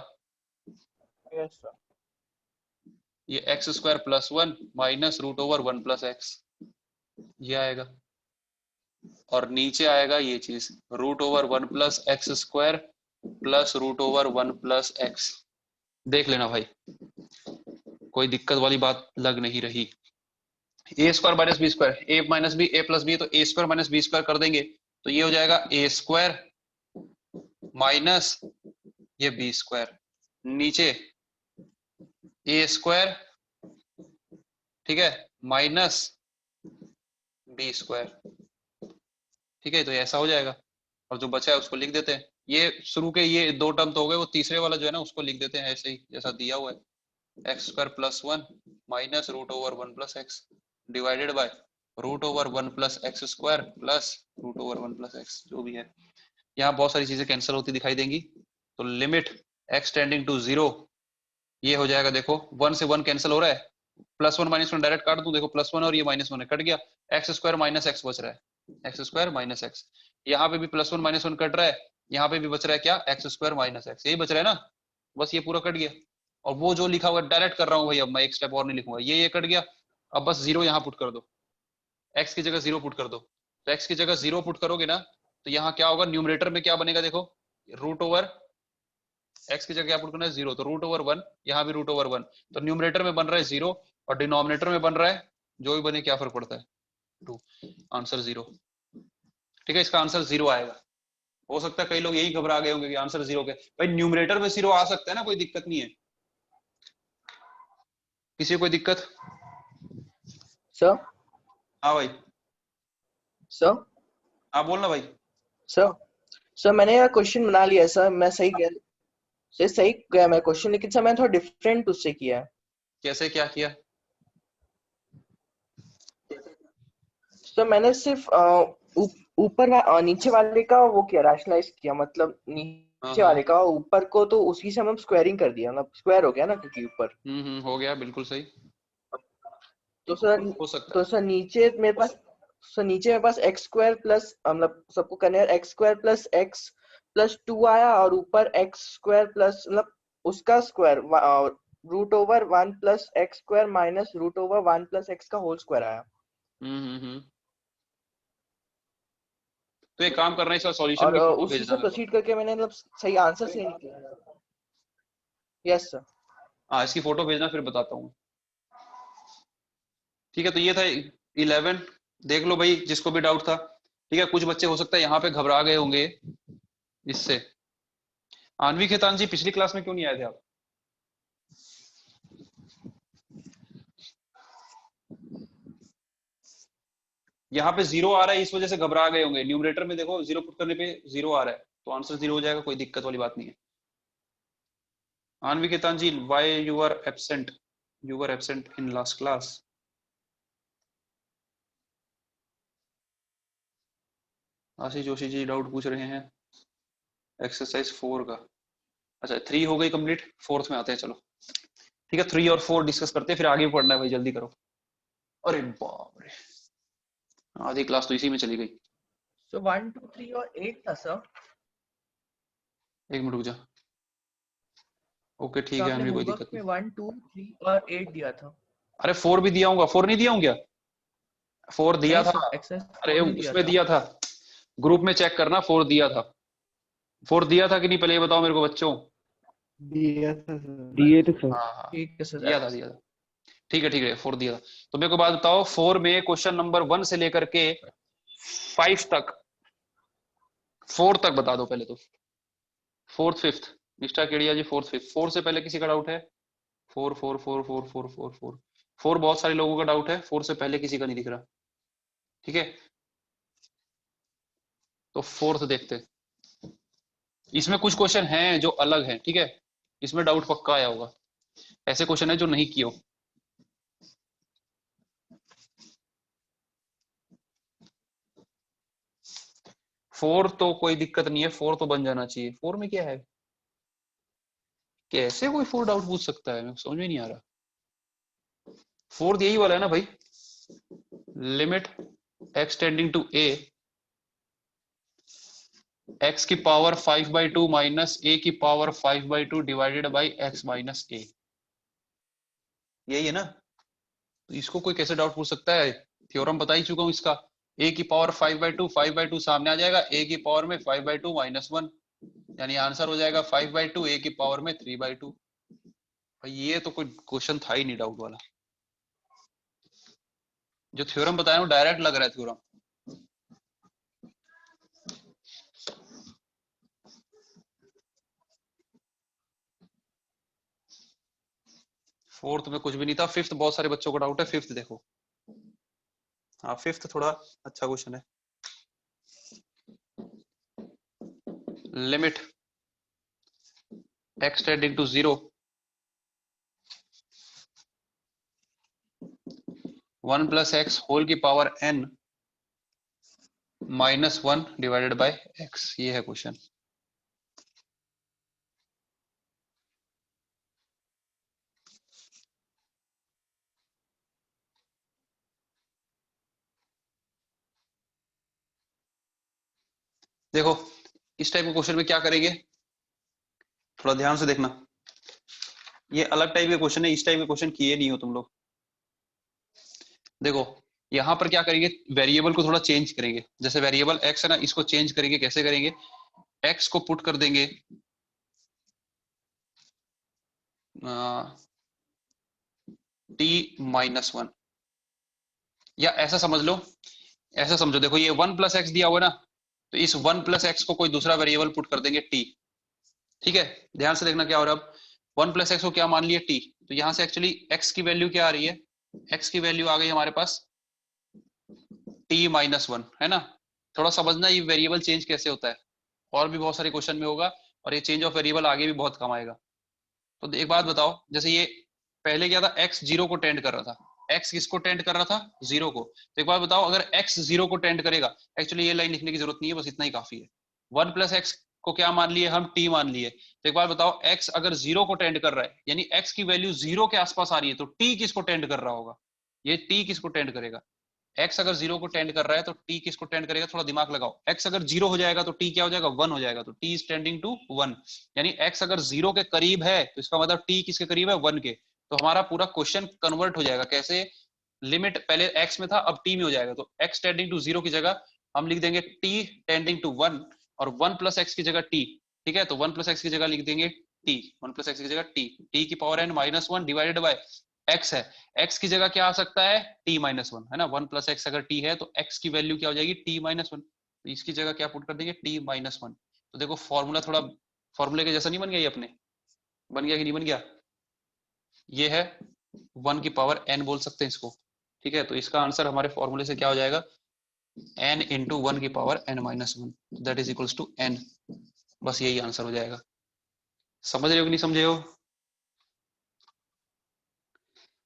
यस सर। ये x square plus 1 minus root over 1 plus x, ये आएगा। और नीचे आएगा ये चीज, root over 1 plus x square plus root over 1 plus x. देख लेना भाई, कोई दिक्कत वाली बात लग नहीं रही। ए square minus b square, A minus b a plus b, तो a square minus b square कर देंगे तो ये हो जाएगा ए स्क्वायर माइनस ये बी स्क्वायर, नीचे ए स्क्वायर, ठीक है, माइनस बी स्क्वायर, ठीक है, तो ये ऐसा हो जाएगा। और जो बचा है उसको लिख देते हैं। ये शुरू के ये दो टर्म तो हो गए, वो तीसरे वाला जो है ना उसको लिख देते हैं ऐसे ही जैसा दिया हुआ है, x square plus 1 minus root over 1 plus x divided by root over 1 plus x square plus root over 1 plus x, जो भी है। यहाँ बहुत सारी चीजें कैंसिल होती दिखाई देंगी, तो लिमिट एक्स टेंडिंग टू 0 ये हो जाएगा, देखो 1 से 1 कैंसिल हो रहा है, प्लस 1 माइनस 1 डायरेक्ट काट दूं, देखो प्लस 1 और ये माइनस 1 है, कट गया, एक्स स्क्वायर माइनस एक्स बच रहा है, एक्स स्क्वायर माइनस एक्स, यहाँ पे भी प्लस 1 माइनस 1 कट रहा है, यहाँ पे भी बच रहा है क्या, एक्स स्क्वायर माइनस एक्स, यही बच रहा है ना, बस ये पूरा कट गया। और वो जो लिखा हुआ डायरेक्ट कर रहा हूँ भाई, अब मैं एक स्टेप और नहीं लिखूंगा, ये कट गया, अब बस 0 यहाँ पुट कर दो, एक्स की जगह 0 पुट कर दो, तो एक्स की जगह 0 पुट करोगे ना तो यहाँ क्या होगा, न्यूमरेटर में क्या बनेगा, देखो रूट ओवर एक्स की जगह क्या पुट करना है 0, तो रूट ओवर 1, यहाँ भी रूट ओवर 1, तो न्यूमरेटर में बन रहा है 0 और डिनोमिनेटर में बन रहा है जो भी बने, क्या फर्क पड़ता है 2, आंसर 0, ठीक है, इसका आंसर 0 आएगा। हो सकता है कई लोग यही घबरा गए होंगे कि आंसर 0 के, भाई न्यूमरेटर में 0 आ सकता है ना, कोई दिक्कत नहीं है, किसी को कोई दिक्कत? सर हाँ भाई, सर हाँ बोलना भाई। सर सर मैंने यार क्वेश्चन बना लिया सर, मैं सही गया, सही गया मैं क्वेश्चन, लेकिन सर मैंने थोड़ा डिफरेंट उससे किया है। कैसे क्या किया? सर मैंने सिर्फ ऊपर नीचे वाले का वो किया, रैशनलाइज किया, मतलब नीचे वाले का ऊपर को तो उसी से हम स्क्वायरिंग कर दिया, मतलब स्क्वायर हो गया ना क्योंकि ऊपर। हो गया, बिल्कुल सही, तो सर हो सकता तो है। सर नीचे मेरे पास, सर नीचे मेरे पास एक्स स्क्वायर प्लस, मतलब सबको करने x square plus x plus 2 आया, और ऊपर एक्स स्क्वायर प्लस मतलब उसका square root over 1 plus x square minus root over 1 plus x का होल स्क्वायर आया। तो एक काम करना है, इसका सॉल्यूशन और की फोटो उसी भेजना से मेरे को। प्रोसीड करके मैंने मतलब सही आंसर सही निकाला। Yes sir. हाँ, इसकी फोटो भेजना फिर बताता हूँ। ठीक है, तो ये था 11, देख लो भाई जिसको भी डाउट था। ठीक है, कुछ बच्चे हो सकता है यहाँ पे घबरा गए होंगे इससे। आनवी खेतान जी, पिछली क्लास में क्यों नहीं आए थे आप? यहाँ पे 0 आ रहा है, इस वजह से घबरा गए होंगे, न्यूमरेटर में देखो 0 पुट करने पे 0 आ रहा है, तो आंसर 0 हो जाएगा, कोई दिक्कत वाली बात नहीं है। Aanvi Khetan ji, why you are absent? You were absent in last class. Ashish Joshi ji doubt पूछ रहे हैं एक्सरसाइज 4 का। अच्छा, 3 हो गई कंप्लीट, 4th में आते हैं, चलो ठीक है, 3 और 4 डिस्कस करते हैं, फिर आगे पढ़ना है भाई, जल्दी करो। अरे बाप रे, आधी क्लास तो इसी में चली गई। सो 1 2 3 और 8 था सर। एक मिनट रुक जा। ओके ठीक है, आपने हमें कोई होमवर्क दिक्कत में नहीं। 1 2 3 और 8 दिया था। अरे 4 भी दिया हूँ, 4 नहीं दिया हूँ क्या? 4 दिया नहीं था, सर, एक्सरसाइज अरे 4 में दिया उसमें था। दिया था, ग्रुप में चेक करना, 4 दिया था। 4 दिया था कि नहीं, पहले ये बताओ मेरे को बच्चों। दिए थे सर। हाँ हाँ, ठीक है सर। दिया था, दिया था, ठीक है 4 दिया था। तो मेरे को बात बताओ, 4 में क्वेश्चन नंबर 1 से लेकर के 5 तक, 4 तक बता दो पहले तो, 4th 5th, निष्ठा केडिया जी 4th 5th, 4 से पहले किसी का डाउट है? 4 4 4 4 4 4 4 4 बहुत सारे लोगों का डाउट है, 4 से पहले किसी का नहीं दिख रहा। ठीक है, तो 4th देखते हैं। इसमें कुछ क्वेश्चन हैं जो अलग हैं, ठीक है, इसमें डाउट पक्का आया होगा, ऐसे क्वेश्चन है जो नहीं किए हो। फोर तो कोई दिक्कत नहीं है, 4 तो बन जाना चाहिए। 4 में क्या है, कैसे कोई 4 डाउट पूछ सकता है, मेरे को समझ में नहीं आ रहा। 4 यही वाला है ना भाई, limit x tending to a, x की पावर 5/2 माइनस ए की power 5/2 divided by x minus a, यही है ना। तो इसको कोई कैसे डाउट पूछ सकता है, थ्योरम बता ही चुका हूं इसका। ए की पावर 5/2 सामने आ जाएगा, ए की पावर में 5/2 माइनस 1, यानी आंसर हो जाएगा 5/2 ए की पावर में 3/2। भाई ये तो कोई क्वेश्चन था ही नहीं डाउट वाला। जो थ्योरम बताया वो डायरेक्ट लग रहा है थ्योरम। फोर्थ में कुछ भी नहीं था, फिफ्थ बहुत सारे बच्चों को डाउट है, फिफ्थ देखो। हाँ फिफ्थ थोड़ा अच्छा क्वेश्चन है। Limit x tending to 0 1 plus x whole की power n -1 divided by x, ये है क्वेश्चन। देखो इस टाइप के क्वेश्चन में क्या करेंगे, थोड़ा ध्यान से देखना। ये अलग टाइप के क्वेश्चन है, इस टाइप के क्वेश्चन किए नहीं हो तुम लोग। देखो यहां पर क्या करेंगे, वेरिएबल को थोड़ा चेंज करेंगे। जैसे वेरिएबल x है ना, इसको चेंज करेंगे। कैसे करेंगे, x को पुट कर देंगे t-1, या ऐसा समझ लो, ऐसा समझो। देखो ये 1 प्लस एक्स दिया हुआ है ना, तो इस 1 प्लस एक्स को कोई दूसरा वेरिएबल पुट कर देंगे t। ठीक है, ध्यान से देखना क्या हो रहा है। अब 1 प्लस एक्स को क्या मान लिया t, तो यहां से एक्चुअली x की वैल्यू क्या आ रही है, x की वैल्यू आ गई हमारे पास t-1, है ना। थोड़ा समझना ये वेरिएबल चेंज कैसे होता है, और भी बहुत सारे क्वेश्चन में होगा, और ये चेंज ऑफ वेरिएबल आगे भी बहुत कम आएगा। तो एक बात बताओ, जैसे ये पहले क्या था, x 0 को टेंड कर रहा था, x किसको टेंड कर रहा था, 0 को। तो एक बात बताओ, अगर x 0 को टेंड करेगा, एक्चुअली ये लाइन लिखने की जरूरत नहीं है, बस इतना ही काफी है। 1 प्लस एक्स को क्या मान लिए हम, t मान लिए। तो एक बात बताओ, x अगर 0 को टेंड कर रहा है, यानी x की वैल्यू 0 के आसपास आ रही है, तो t किसको टेंड कर रहा होगा, ये t किसको टेंड करेगा। x अगर 0 को टेंड कर रहा है तो t किसको टेंड करेगा, थोड़ा दिमाग लगाओ। x अगर 0 हो जाएगा तो t क्या हो जाएगा, 1 हो जाएगा, तो t इज टेंडिंग टू 1। यानी x अगर 0 के करीब है तो इसका मतलब t किसके करीब है, 1 के। तो हमारा पूरा क्वेश्चन कन्वर्ट हो जाएगा कैसे, लिमिट पहले x में था अब t में हो जाएगा, तो x टेंडिंग टू 0 की जगह हम लिख देंगे t टेंडिंग टू 1, और 1 प्लस एक्स की जगह t। ठीक है, तो 1 प्लस एक्स की जगह लिख देंगे t, 1 प्लस एक्स की जगह t की power n -1 divided by x है। x की जगह क्या आ सकता है, t-1, है ना। 1 प्लस एक्स अगर t है तो x की वैल्यू क्या हो जाएगी, t-1। तो इसकी जगह क्या पुट कर देंगे, t-1। तो देखो फॉर्मूला थोड़ा फॉर्मूले के जैसा नहीं बन गया ये अपने, बन गया कि नहीं बन गया। ये है 1 की पावर n बोल सकते हैं इसको। ठीक है, तो इसका आंसर हमारे फॉर्मूले से क्या हो जाएगा, n इंटू 1 की power n-1, that is equals to n। बस यही आंसर हो जाएगा। समझ रहे हो कि नहीं समझे हो,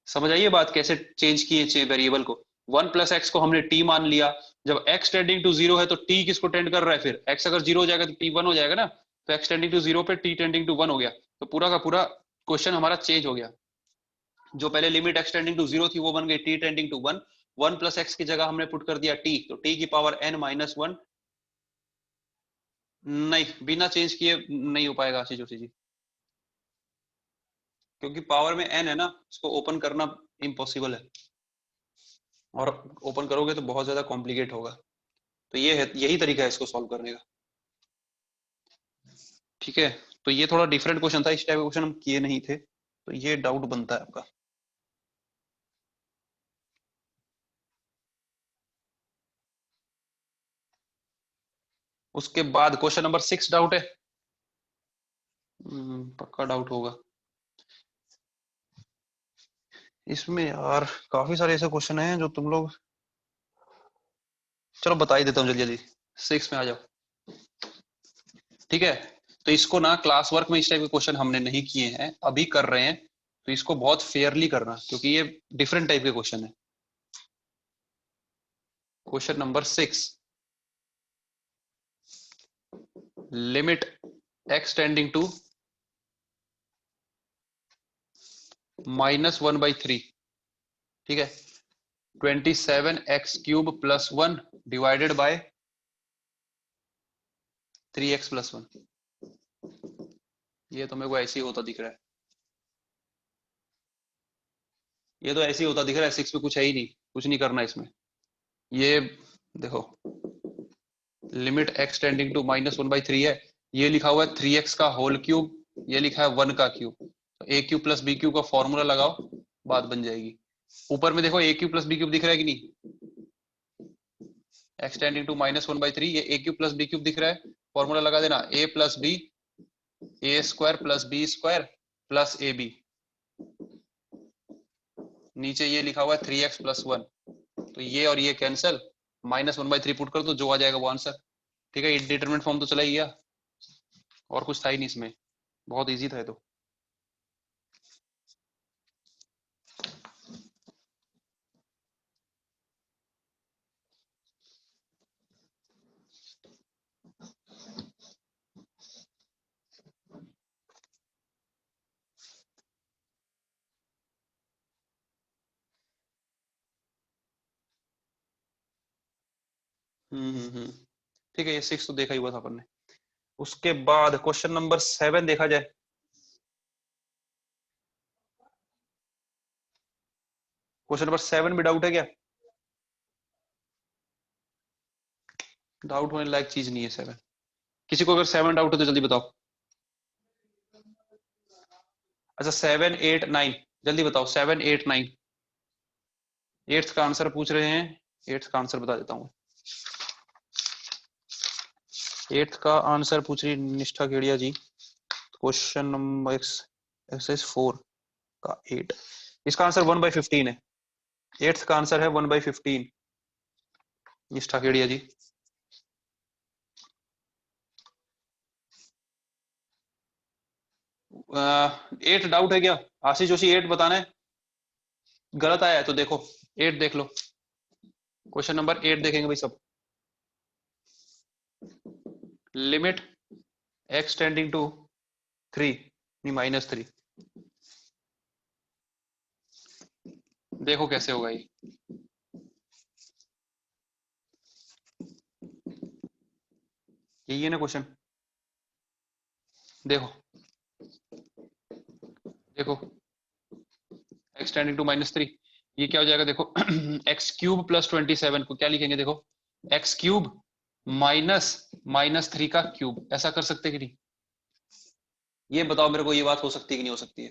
समझ आइए बात कैसे चेंज किए वेरिएबल को। 1 प्लस एक्स को हमने t मान लिया, जब x टेंडिंग टू 0 है तो t किसको टेंड कर रहा है, फिर x अगर 0 हो जाएगा तो t 1 हो जाएगा ना। तो x टेंडिंग टू 0 पे t टेंडिंग टू 1 हो गया, तो पूरा का पूरा क्वेश्चन हमारा चेंज हो गया। जो पहले लिमिट x टेंडिंग टू 0 थी वो बन गई t tending to 1। 1 plus x की जगह हमने पुट कर दिया t, तो t की पावर n-1। नहीं, बिना चेंज किए नहीं हो पाएगा आशीष जोशी जी, क्योंकि पावर में n है ना, इसको ओपन करना इम्पॉसिबल है, और ओपन करोगे तो बहुत ज्यादा कॉम्प्लिकेट होगा। तो ये है, यही तरीका है इसको सॉल्व करने का। ठीक है, तो ये थोड़ा डिफरेंट क्वेश्चन था, इस टाइप के क्वेश्चन हम किए नहीं थे, तो ये डाउट बनता है आपका। उसके बाद क्वेश्चन नंबर 6 डाउट है, पक्का डाउट होगा इसमें यार। काफी सारे ऐसे क्वेश्चन हैं जो तुम लोग, चलो बता ही देता हूँ जल्दी जल्दी। 6 में आ जाओ। ठीक है, तो इसको ना क्लास वर्क में इस टाइप के क्वेश्चन हमने नहीं किए हैं, अभी कर रहे हैं, तो इसको बहुत फेयरली करना, क्योंकि ये डिफरेंट टाइप के क्वेश्चन है। Question number 6, limit x tending to -1/3। ठीक है, 27x³ + 1 डिवाइडेड बाय 3x + 1। ये तो मेरे को ऐसे ही होता दिख रहा है, ये तो ऐसे ही होता दिख रहा है। 6 में कुछ है ही नहीं, कुछ नहीं करना इसमें। ये देखो, लिमिट x टेंडिंग टू -1/3 है, ये लिखा हुआ है 3x का होल क्यूब, ये लिखा है 1 का क्यूब। तो a³ + b³ का फॉर्मूला लगाओ, बात बन जाएगी। ऊपर में देखो a³ + b³ दिख रहा है कि नहीं, एक्सटेंडिंग टू -1/3, ये a cube plus b cube दिख रहा है, फॉर्मूला लगा देना a plus b a square plus b square plus a b, नीचे ये लिखा हुआ है 3x प्लस 1, तो ये और ये कैंसिल, -1/3 पुट कर दो, जो आ जाएगा वो आंसर। ठीक है, इंडिटरमिनेट फॉर्म तो चला ही गया, और कुछ था ही नहीं इसमें, बहुत इजी था ये तो। ठीक है, ये 6 तो देखा ही हुआ था अपन ने। उसके बाद क्वेश्चन नंबर 7 देखा जाए। क्वेश्चन नंबर 7 में डाउट है क्या? डाउट होने लायक चीज नहीं है 7। किसी को अगर 7 डाउट है तो जल्दी बताओ। अच्छा 7, 8, 9 जल्दी बताओ, 7, 8, 9। 8th का आंसर पूछ रहे हैं, 8th का आंसर बता देता हूँ। 8th का आंसर पूछ रही निष्ठा केडिया जी। क्वेश्चन नंबर एक्सरसाइज 4 का 8, इसका आंसर 1/15 है। 8th का आंसर है 1/15, निष्ठा केडिया जी। एट डाउट है क्या? आशीष जोशी 8 बताना है, गलत आया है तो देखो 8 देख लो। क्वेश्चन नंबर 8 देखेंगे भाई सब। लिमिट x टेंडिंग टू 3 -3, देखो कैसे होगा ये। यही है ना क्वेश्चन, देखो देखो x टेंडिंग टू -3, ये क्या हो जाएगा देखो x क्यूब प्लस 27 को क्या लिखेंगे देखो, x क्यूब माइनस -3 का क्यूब, ऐसा कर सकते कि नहीं? ये बताओ मेरे को, ये बात हो सकती है कि नहीं हो सकती है?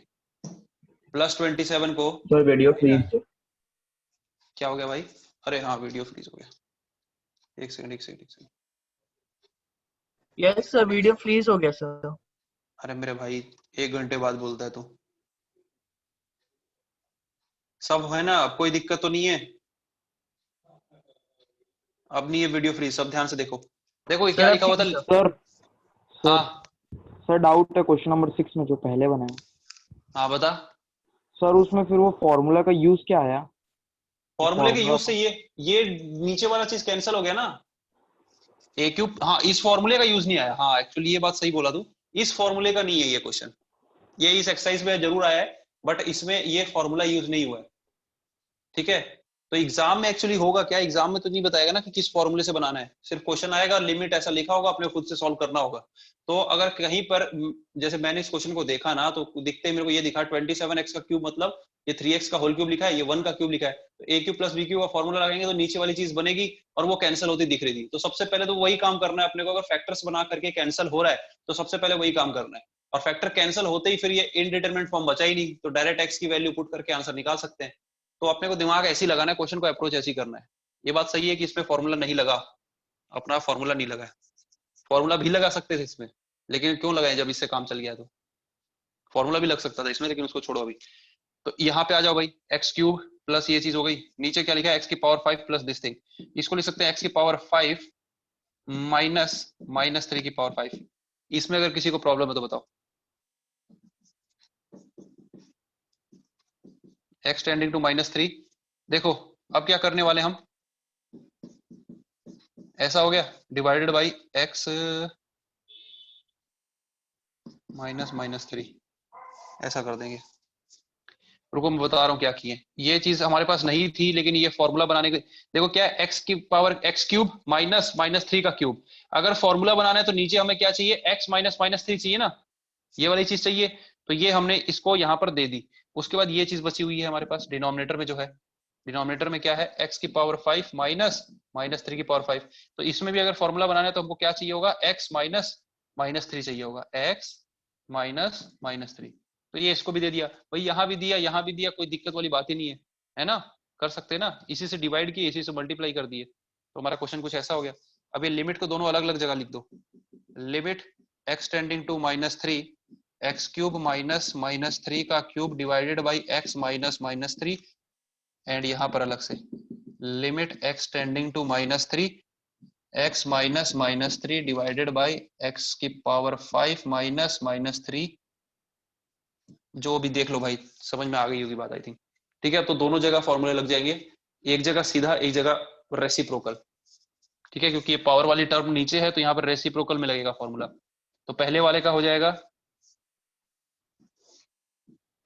प्लस 27 को सर वीडियो फ्रीज। क्या हो गया भाई? अरे हाँ वीडियो फ्रीज हो गया, एक second. Yes sir, video freeze हो गया सर। अरे मेरे भाई 1 घंटे बाद बोलता है तो सब है ना, अब कोई दिक्कत तो नहीं है? अब नहीं है वीडियो फ्रीज, सब ध्यान से देखो। देखो ये क्या सर लिखा हुआ था? सर हाँ सर डाउट है क्वेश्चन नंबर 6 में जो पहले बनाया। हाँ बता। सर उसमें फिर वो फॉर्मूला का यूज क्या आया? फॉर्मूले के यूज से ये नीचे वाला चीज कैंसिल हो गया ना, ए क्यूब। हाँ इस फॉर्मूले का यूज नहीं आया, हाँ एक्चुअली ये बात सही बोला तू, इस फॉर्मूले का नहीं है ये क्वेश्चन, ये इस एक्सरसाइज में जरूर आया है बट इसमें ये फॉर्मूला यूज नहीं हुआ है। ठीक है, तो एग्जाम में एक्चुअली होगा क्या, एग्जाम में तो नहीं बताएगा ना कि किस फॉर्मूले से बनाना है, सिर्फ क्वेश्चन आएगा, लिमिट ऐसा लिखा होगा, अपने खुद से सॉल्व करना होगा। तो अगर कहीं पर जैसे मैंने इस क्वेश्चन को देखा ना, तो दिखते ही मेरे को ये दिखा 27x का क्यूब मतलब ये 3x का होल क्यूब लिखा है, ये 1 का क्यूब लिखा है, तो a cube plus b cube का फॉर्मूला लगाएंगे तो नीचे वाली चीज बनेगी और वो कैंसिल होती दिख रही थी। तो सबसे पहले तो वही काम करना है अपने को, अगर फैक्टर्स बना करके कैंसिल हो रहा है तो सबसे पहले वही काम करना है, और फैक्टर कैंसिल होते ही फिर ये इनडिटरमिनेट फॉर्म बचा ही नहीं, तो डायरेक्ट x की वैल्यू पुट करके आंसर निकाल सकते हैं। तो अपने को दिमाग ऐसे ही लगाना है, क्वेश्चन को अप्रोच ऐसे ही करना है। ये बात सही है कि इसमें फॉर्मूला नहीं लगा, अपना फॉर्मूला नहीं लगा, फॉर्मूला भी लगा सकते थे इसमें, लेकिन क्यों लगाए जब इससे काम चल गया, तो फॉर्मूला भी लग सकता था इसमें, लेकिन उसको छोड़ो अभी। तो यहाँ पे आ जाओ भाई, एक्स क्यूब प्लस ये चीज हो गई, नीचे क्या लिखा है एक्स की पावर 5 प्लस दिस थिंग, इसको लिख सकते हैं एक्स की पावर 5 माइनस 3 की पावर 5। इसमें अगर किसी को प्रॉब्लम है तो बताओ। एक्स टेंडिंग टू -3, देखो अब क्या करने वाले हम, ऐसा हो गया डिवाइडेड बाई एक्स -3, ऐसा कर देंगे। रुको मैं बता रहा हूँ क्या किए, ये चीज हमारे पास नहीं थी लेकिन ये फॉर्मूला बनाने के, देखो क्या है एक्स की पावर एक्स क्यूब माइनस -3 का क्यूब, अगर फॉर्मूला बनाना है तो नीचे हमें क्या चाहिए, एक्स -3 चाहिए ना, ये वाली चीज चाहिए, तो ये हमने इसको यहाँ पर दे दी। उसके बाद ये चीज बची हुई है हमारे पास डिनोमिनेटर में, जो है डिनोमिनेटर में क्या है एक्स की पावर 5 -3 की पावर 5, तो इसमें भी अगर फॉर्मूला बनाना है तो हमको क्या चाहिए होगा, एक्स -3 चाहिए होगा, एक्स -3, तो ये इसको भी दे दिया भाई, यहाँ भी दिया यहाँ भी दिया, कोई दिक्कत वाली बात ही नहीं है, है ना, कर सकते हैं ना, इसी से डिवाइड किए इसी से मल्टीप्लाई कर दिए, तो हमारा क्वेश्चन कुछ ऐसा हो गया। अब ये लिमिट को दोनों अलग अलग जगह लिख दो। Limit x tending to -3 x cube minus 3 का cube divided by x minus -3 and यहाँ पर अलग से limit x tending to -3 x minus 3 divided by x की पावर 5 माइनस 3। जो भी देख लो भाई, समझ में आ गई होगी बात आई थिंक। ठीक है, अब तो दोनों जगह फॉर्मूले लग जाएंगे, एक जगह सीधा एक जगह रेसिप्रोकल। ठीक है, क्योंकि ये पावर वाली टर्म नीचे है तो यहाँ पर रेसिप्रोकल में लगेगा फॉर्मूला। तो पहले वाले का हो जाएगा,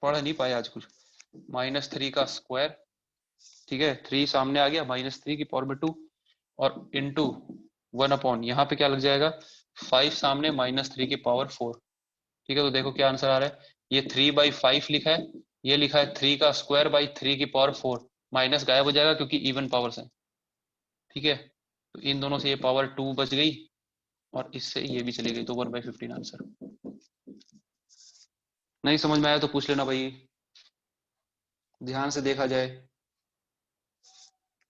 पढ़ नहीं पाए आज कुछ, -3 का स्क्वायर, ठीक है 3 सामने आ गया, -3 की पावर में 2 और इंटू 1 अपॉन यहाँ पे क्या लग जाएगा 5 सामने -3 की पावर 4। ठीक है, तो देखो क्या आंसर आ रहा है, ये 3/5 लिखा है, ये लिखा है 3 का स्क्वायर बाई 3 की पावर 4, माइनस गायब हो जाएगा क्योंकि इवन पावर्स है। ठीक है, तो इन दोनों से ये पावर 2 बच गई और इससे ये भी चली गई, तो 1/15 आंसर। नहीं समझ में आया तो पूछ लेना भाई, ध्यान से देखा जाए,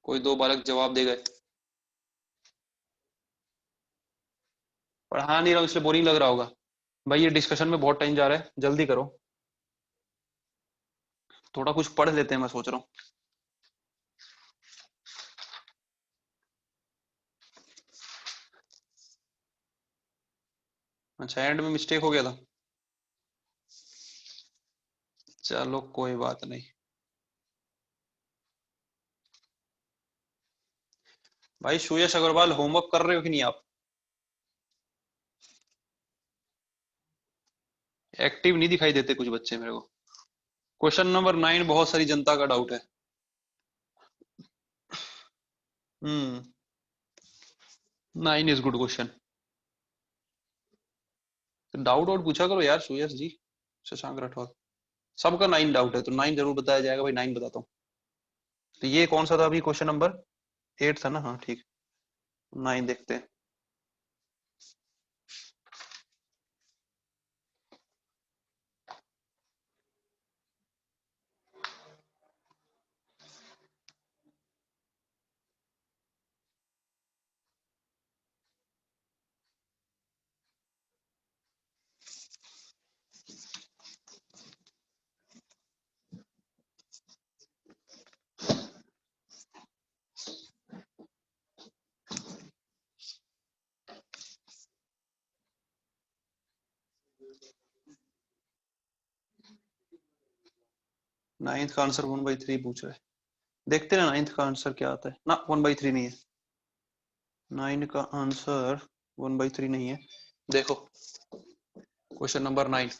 कोई दो बालक जवाब दे गए। पढ़ा नहीं रहा हूं इसलिए बोरिंग लग रहा होगा भाई, ये डिस्कशन में बहुत टाइम जा रहा है, जल्दी करो, थोड़ा कुछ पढ़ लेते हैं मैं सोच रहा हूँ। अच्छा एंड में मिस्टेक हो गया था, चलो कोई बात नहीं। भाई सुयश अग्रवाल होमवर्क कर रहे हो कि नहीं आप? एक्टिव नहीं दिखाई देते कुछ बच्चे मेरे को। क्वेश्चन नंबर 9 बहुत सारी जनता का डाउट है। 9 is good question. Doubt out पूछा करो यार सुयश जी, शशांक राठौर, सबका 9 डाउट है तो 9 जरूर बताया जाएगा भाई, 9 बताता हूँ। तो ये कौन सा था अभी, क्वेश्चन नंबर 8 था ना? हाँ ठीक, 9 देखते हैं। नाइन्थ का आंसर 1/3 पूछ रहे हैं, देखते हैं नाइन्थ का आंसर क्या आता है ना। 1/3 नहीं है, 9 का आंसर 1/3 नहीं है। देखो question number 9,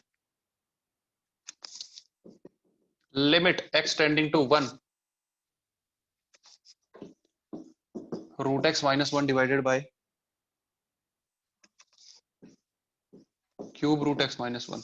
limit x tending to 1 √x -1 divided by cube √x -1।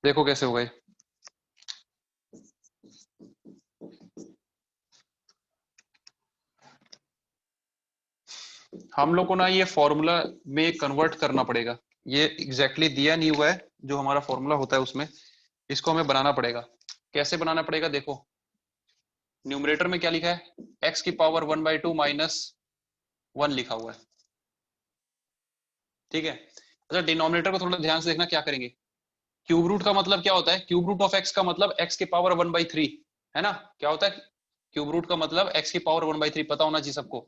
देखो कैसे हो गए। हम लोग को ना ये फॉर्मूला में कन्वर्ट करना पड़ेगा, ये एग्जैक्टली दिया नहीं हुआ है जो हमारा फॉर्मूला होता है उसमें, इसको हमें बनाना पड़ेगा। कैसे बनाना पड़ेगा देखो, न्यूमरेटर में क्या लिखा है, x की पावर 1/2 -1 लिखा हुआ है। ठीक है, अच्छा डिनोमिनेटर को थोड़ा ध्यान से देखना, क्या करेंगे, क्यूब रूट का मतलब क्या होता है, क्यूब रूट ऑफ x का मतलब x की पावर 1/3 है ना। क्या होता है क्यूब रूट का मतलब x की पावर 1/3, पता होना चाहिए सबको।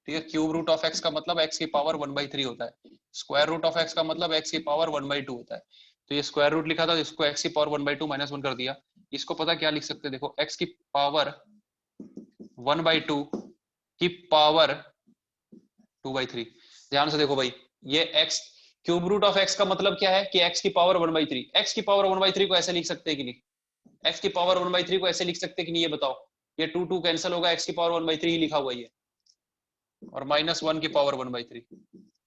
ठीक है, क्यूब रूट ऑफ x का मतलब x की पावर 1/3 होता है, स्क्वायर रूट ऑफ x का मतलब x की पावर 1/2 होता है। तो ये स्क्वायर रूट लिखा था, इसको x की पावर 1/2 -1 कर दिया। इसको पता क्या लिख सकते हैं, देखो x की पावर 1/2 की पावर 2/3। ध्यान से देखो भाई, ये x cube root of x का मतलब क्या है कि x की पावर 1/3, x की पावर 1/3 को ऐसे लिख सकते हैं कि नहीं, x की पावर 1/3 को ऐसे लिख सकते हैं कि नहीं, ये बताओ। ये 2 कैंसिल होगा, x की पावर 1/3 ही लिखा हुआ है, और -1 की पावर 1/3।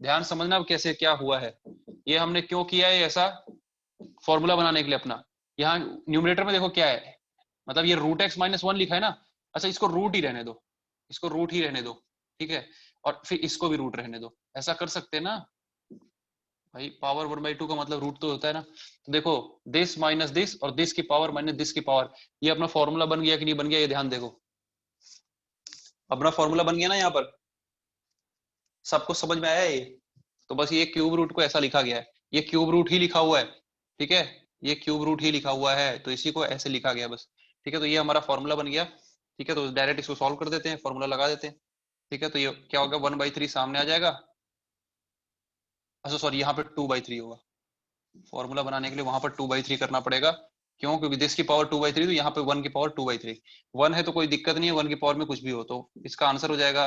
ध्यान समझना अब कैसे क्या हुआ है। ये हमने क्यों किया है ऐसा, फॉर्मूला बनाने के लिए अपना। यहाँ न्यूमरेटर में देखो क्या है, मतलब ये रूट एक्स माइनस वन लिखा है ना, अच्छा इसको रूट ही रहने दो, इसको रूट ही रहने दो, ठीक है, और फिर इसको भी रूट रहने दो, ऐसा कर सकते हैं ना भाई। पावर 1/2 का मतलब रूट तो होता है ना। तो देखो दिस माइनस दिस और दिस की पावर माइनस दिस की पावर, ये अपना फॉर्मूला बन गया कि नहीं बन गया, ये ध्यान देखो। अपना फॉर्मूला बन गया ना यहाँ पर, सबको समझ में आया ये। तो बस ये क्यूब रूट को ऐसा लिखा गया है, ये क्यूब रूट ही लिखा हुआ है, ठीक है, ये क्यूब रूट ही लिखा हुआ है, तो इसी को ऐसे लिखा गया बस, ठीक है। तो ये हमारा फॉर्मूला बन गया, ठीक है। तो डायरेक्ट इसको सॉल्व कर देते हैं, फॉर्मूला लगा देते हैं, ठीक है। तो ये क्या होगा, 1/3 सामने आ जाएगा, अच्छा सॉरी यहाँ पे 2/3 होगा। फॉर्मूला बनाने के लिए वहां पर 2/3 करना पड़ेगा, क्यों, क्योंकि दिस की पावर 2/3, तो यहाँ पे 1 की पावर 2/3, 1 है तो कोई दिक्कत नहीं है, 1 की पावर में कुछ भी हो, तो इसका आंसर हो जाएगा,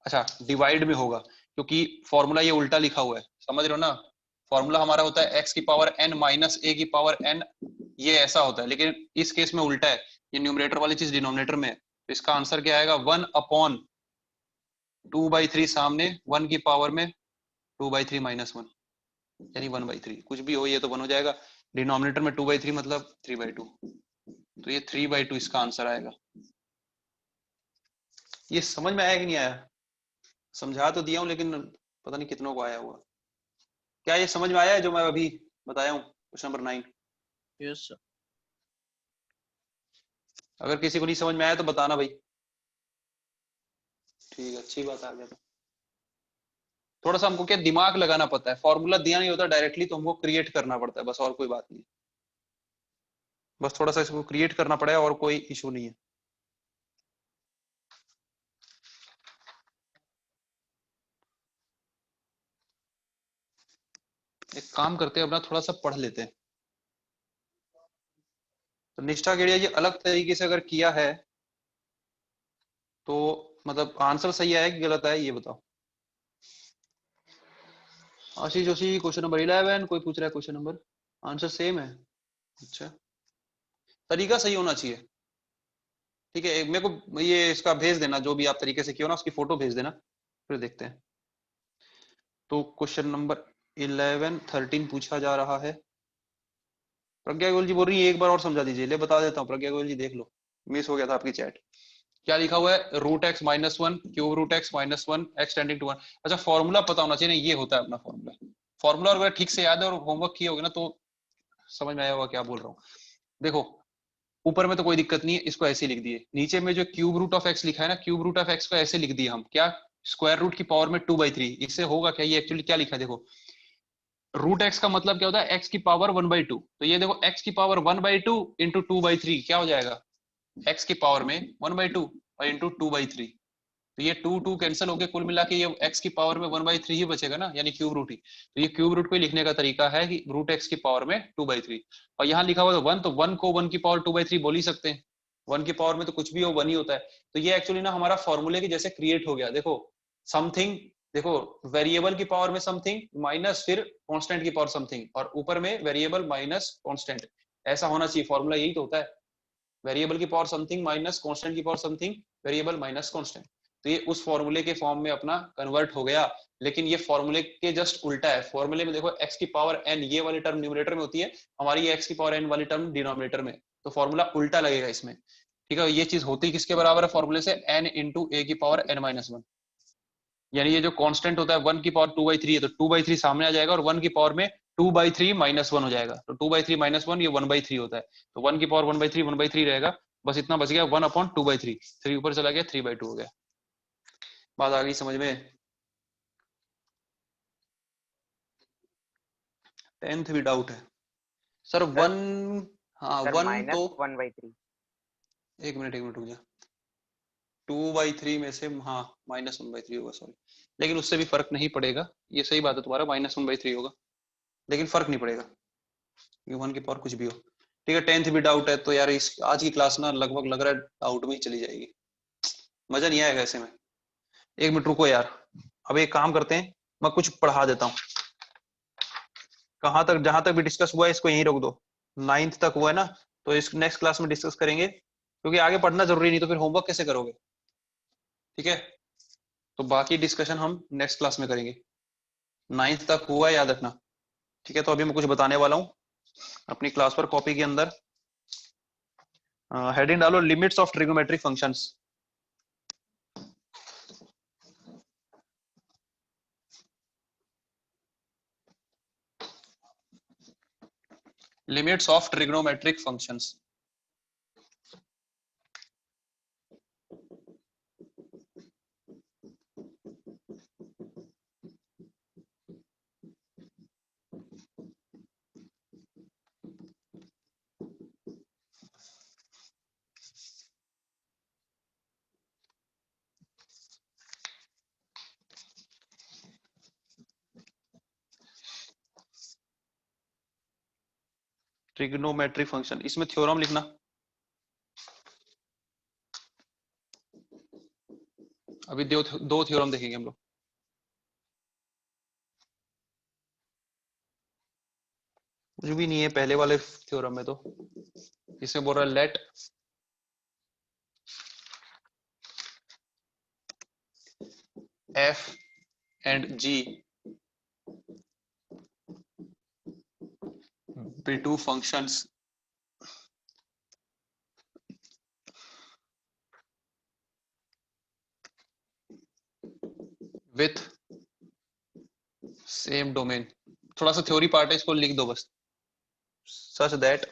अच्छा डिवाइड में होगा, क्योंकि फॉर्मूला ये उल्टा लिखा हुआ है, समझ रहे हो ना। फॉर्मूला हमारा होता है x की पावर n माइनस a की पावर n, ये ऐसा होता है, लेकिन इस केस में उल्टा है, ये न्यूमरेटर वाली चीज डिनोमिनेटर में है, तो इसका आंसर क्या आएगा, 1/2/3 सामने, 1 की पावर में 2/3 माइनस 1, यानी 1/3, कुछ भी हो ये तो 1 हो जाएगा, डिनोमिनेटर में 2/3 मतलब 3/2, तो ये 3/2 इसका आंसर आएगा। ये समझ में आया कि नहीं आया, समझा तो दिया हूं लेकिन पता नहीं कितनों को आया हुआ। क्या ये समझ में आया है जो मैं अभी बताया हूँ, क्वेश्चन नंबर 9? Yes sir. अगर किसी को नहीं समझ में आया तो बताना भाई, ठीक है, अच्छी बात आ गया। तो थोड़ा सा हमको क्या दिमाग लगाना पड़ता है, फॉर्मूला दिया नहीं होता डायरेक्टली, तो हमको क्रिएट करना पड़ता है बस, और कोई बात नहीं, बस थोड़ा सा इसको क्रिएट करना पड़ेगा, और कोई इशू नहीं है। एक काम करते हैं अपना, थोड़ा सा पढ़ लेते हैं। तो निष्ठा गेड़िया जी अलग तरीके से अगर किया है तो मतलब आंसर सही आया कि गलत आया, ये बताओ। आशीष जोशी क्वेश्चन नंबर 11, कोई पूछ रहा है क्वेश्चन नंबर, आंसर सेम है, अच्छा तरीका सही होना चाहिए, ठीक है। मेरे को ये इसका भेज देना, जो भी आप तरीके से किया ना उसकी फोटो भेज देना, फिर देखते हैं। तो क्वेश्चन नंबर 11 13 पूछा जा रहा है। प्रज्ञा गोयल जी बोल रही है एक बार और समझा दीजिए, ले बता देता हूँ, प्रज्ञा गोयल जी देख लो, मिस हो गया था आपकी चैट। क्या लिखा हुआ है, root x minus one, cube root x minus one, x tending to 1। अच्छा फॉर्मूला पता होना चाहिए ना, ये होता है अपना फॉर्मूला। फॉर्मूला अगर ठीक से याद है और होमवर्क किए होगे ना तो समझ में आया होगा क्या बोल रहा हूँ। देखो ऊपर में तो कोई दिक्कत नहीं है, इसको ऐसे लिख दिए, नीचे में जो क्यूब रूट ऑफ एक्स लिखा है ना, क्यूब रूट ऑफ एक्स को ऐसे लिख दिए हम, क्या स्क्वायर रूट की पावर में 2/3, इससे होगा क्या, ये एक्चुअली क्या लिखा है देखो, रूट एक्स का मतलब क्या होता है, एक्स की पावर 1/2, तो ये देखो एक्स की पावर 1/2 इंटू 2/3 क्या हो जाएगा, एक्स की पावर में 1/2 और इंटू 2/3, तो ये 2 कैंसिल होके कुल मिला के ये x की पावर में 1/3 ही बचेगा ना, यानी क्यूब रूट ही, तो ये क्यूब रूट को लिखने का तरीका है कि रूट x की पावर में 2/3, और यहाँ लिखा हुआ तो 1, तो 1 को 1 की पावर 2/3 बोल ही सकते हैं, 1 की पावर में तो कुछ भी हो 1 ही होता है। तो ये एक्चुअली ना हमारा फॉर्मूले की जैसे क्रिएट हो गया, देखो समथिंग, देखो वेरिएबल की पावर में समथिंग माइनस फिर कांस्टेंट की पावर समथिंग, और ऊपर में वेरिएबल माइनस कांस्टेंट, ऐसा होना चाहिए फॉर्मूला, यही तो होता है, वेरिएबल की पावर समथिंग माइनस कांस्टेंट की power something, variable minus constant, तो ये उस फॉर्मूले के फॉर्म में अपना कन्वर्ट हो गया। लेकिन ये फॉर्मूले के जस्ट उल्टा है, फॉर्मूले में देखो x की पावर n ये वाली टर्म न्यूमरेटर में होती है, हमारी ये x की पावर n वाली टर्म डिनोमिनेटर में, तो फॉर्मूला उल्टा लगेगा इसमें, ठीक है। ये चीज होती किसके बराबर है फॉर्मूले से, n इंटू a की पावर n-1, यानी ये जो कांस्टेंट होता है 1 की पावर 2/3 है, तो 2/3 सामने आ जाएगा और 1 की पावर में 2/3 माइनस 1 हो जाएगा, तो 2/3 माइनस 1 ये 1/3 होता है, तो 1 की पावर 1/3 रहेगा, बस इतना बच गया 1/2/3, 3 ऊपर चला गया 3/2 हो गया। बात आ गई समझ में, 10th भी डाउट है सर, 1, हाँ 1 तो -1/3 एक मिनट रुक जा, 2/3 में से हाँ -1/3 होगा सॉरी, लेकिन उससे भी फर्क नहीं पड़ेगा, ये सही बात है तुम्हारा, -1/3 होगा, लेकिन फर्क नहीं पड़ेगा, 1 की पावर कुछ भी हो, ठीक है। 10th भी डाउट है, तो यार इस आज की क्लास ना लगभग लग रहा है डाउट में ही चली जाएगी, मजा नहीं आएगा ऐसे में। एक मिनट रुको यार, अब एक काम करते हैं, मैं कुछ पढ़ा देता हूँ, कहाँ तक, जहां तक भी डिस्कस हुआ है इसको यहीं रोक दो, 9th तक हुआ है ना, तो इस नेक्स्ट क्लास में डिस्कस करेंगे, क्योंकि आगे पढ़ना जरूरी नहीं, तो फिर होमवर्क कैसे करोगे, ठीक है। तो बाकी डिस्कशन हम नेक्स्ट क्लास में करेंगे। 9th तक हुआ है, याद रखना। ठीक है, तो अभी मैं कुछ बताने वाला हूँ अपनी क्लास पर कॉपी के अंदर। हेडिंग डालो limits of trigonometric functions. Limits of trigonometric functions. Trigonometric function, इसमें थ्योरम लिखना। अभी दो थ्योरम देखेंगे हम लोग। कुछ भी नहीं है पहले वाले थ्योरम में तो। इसमें बोल रहा है let f and g be two functions with same domain। थोड़ा सा थ्योरी पार्ट है, इसको लिख दो बस। such that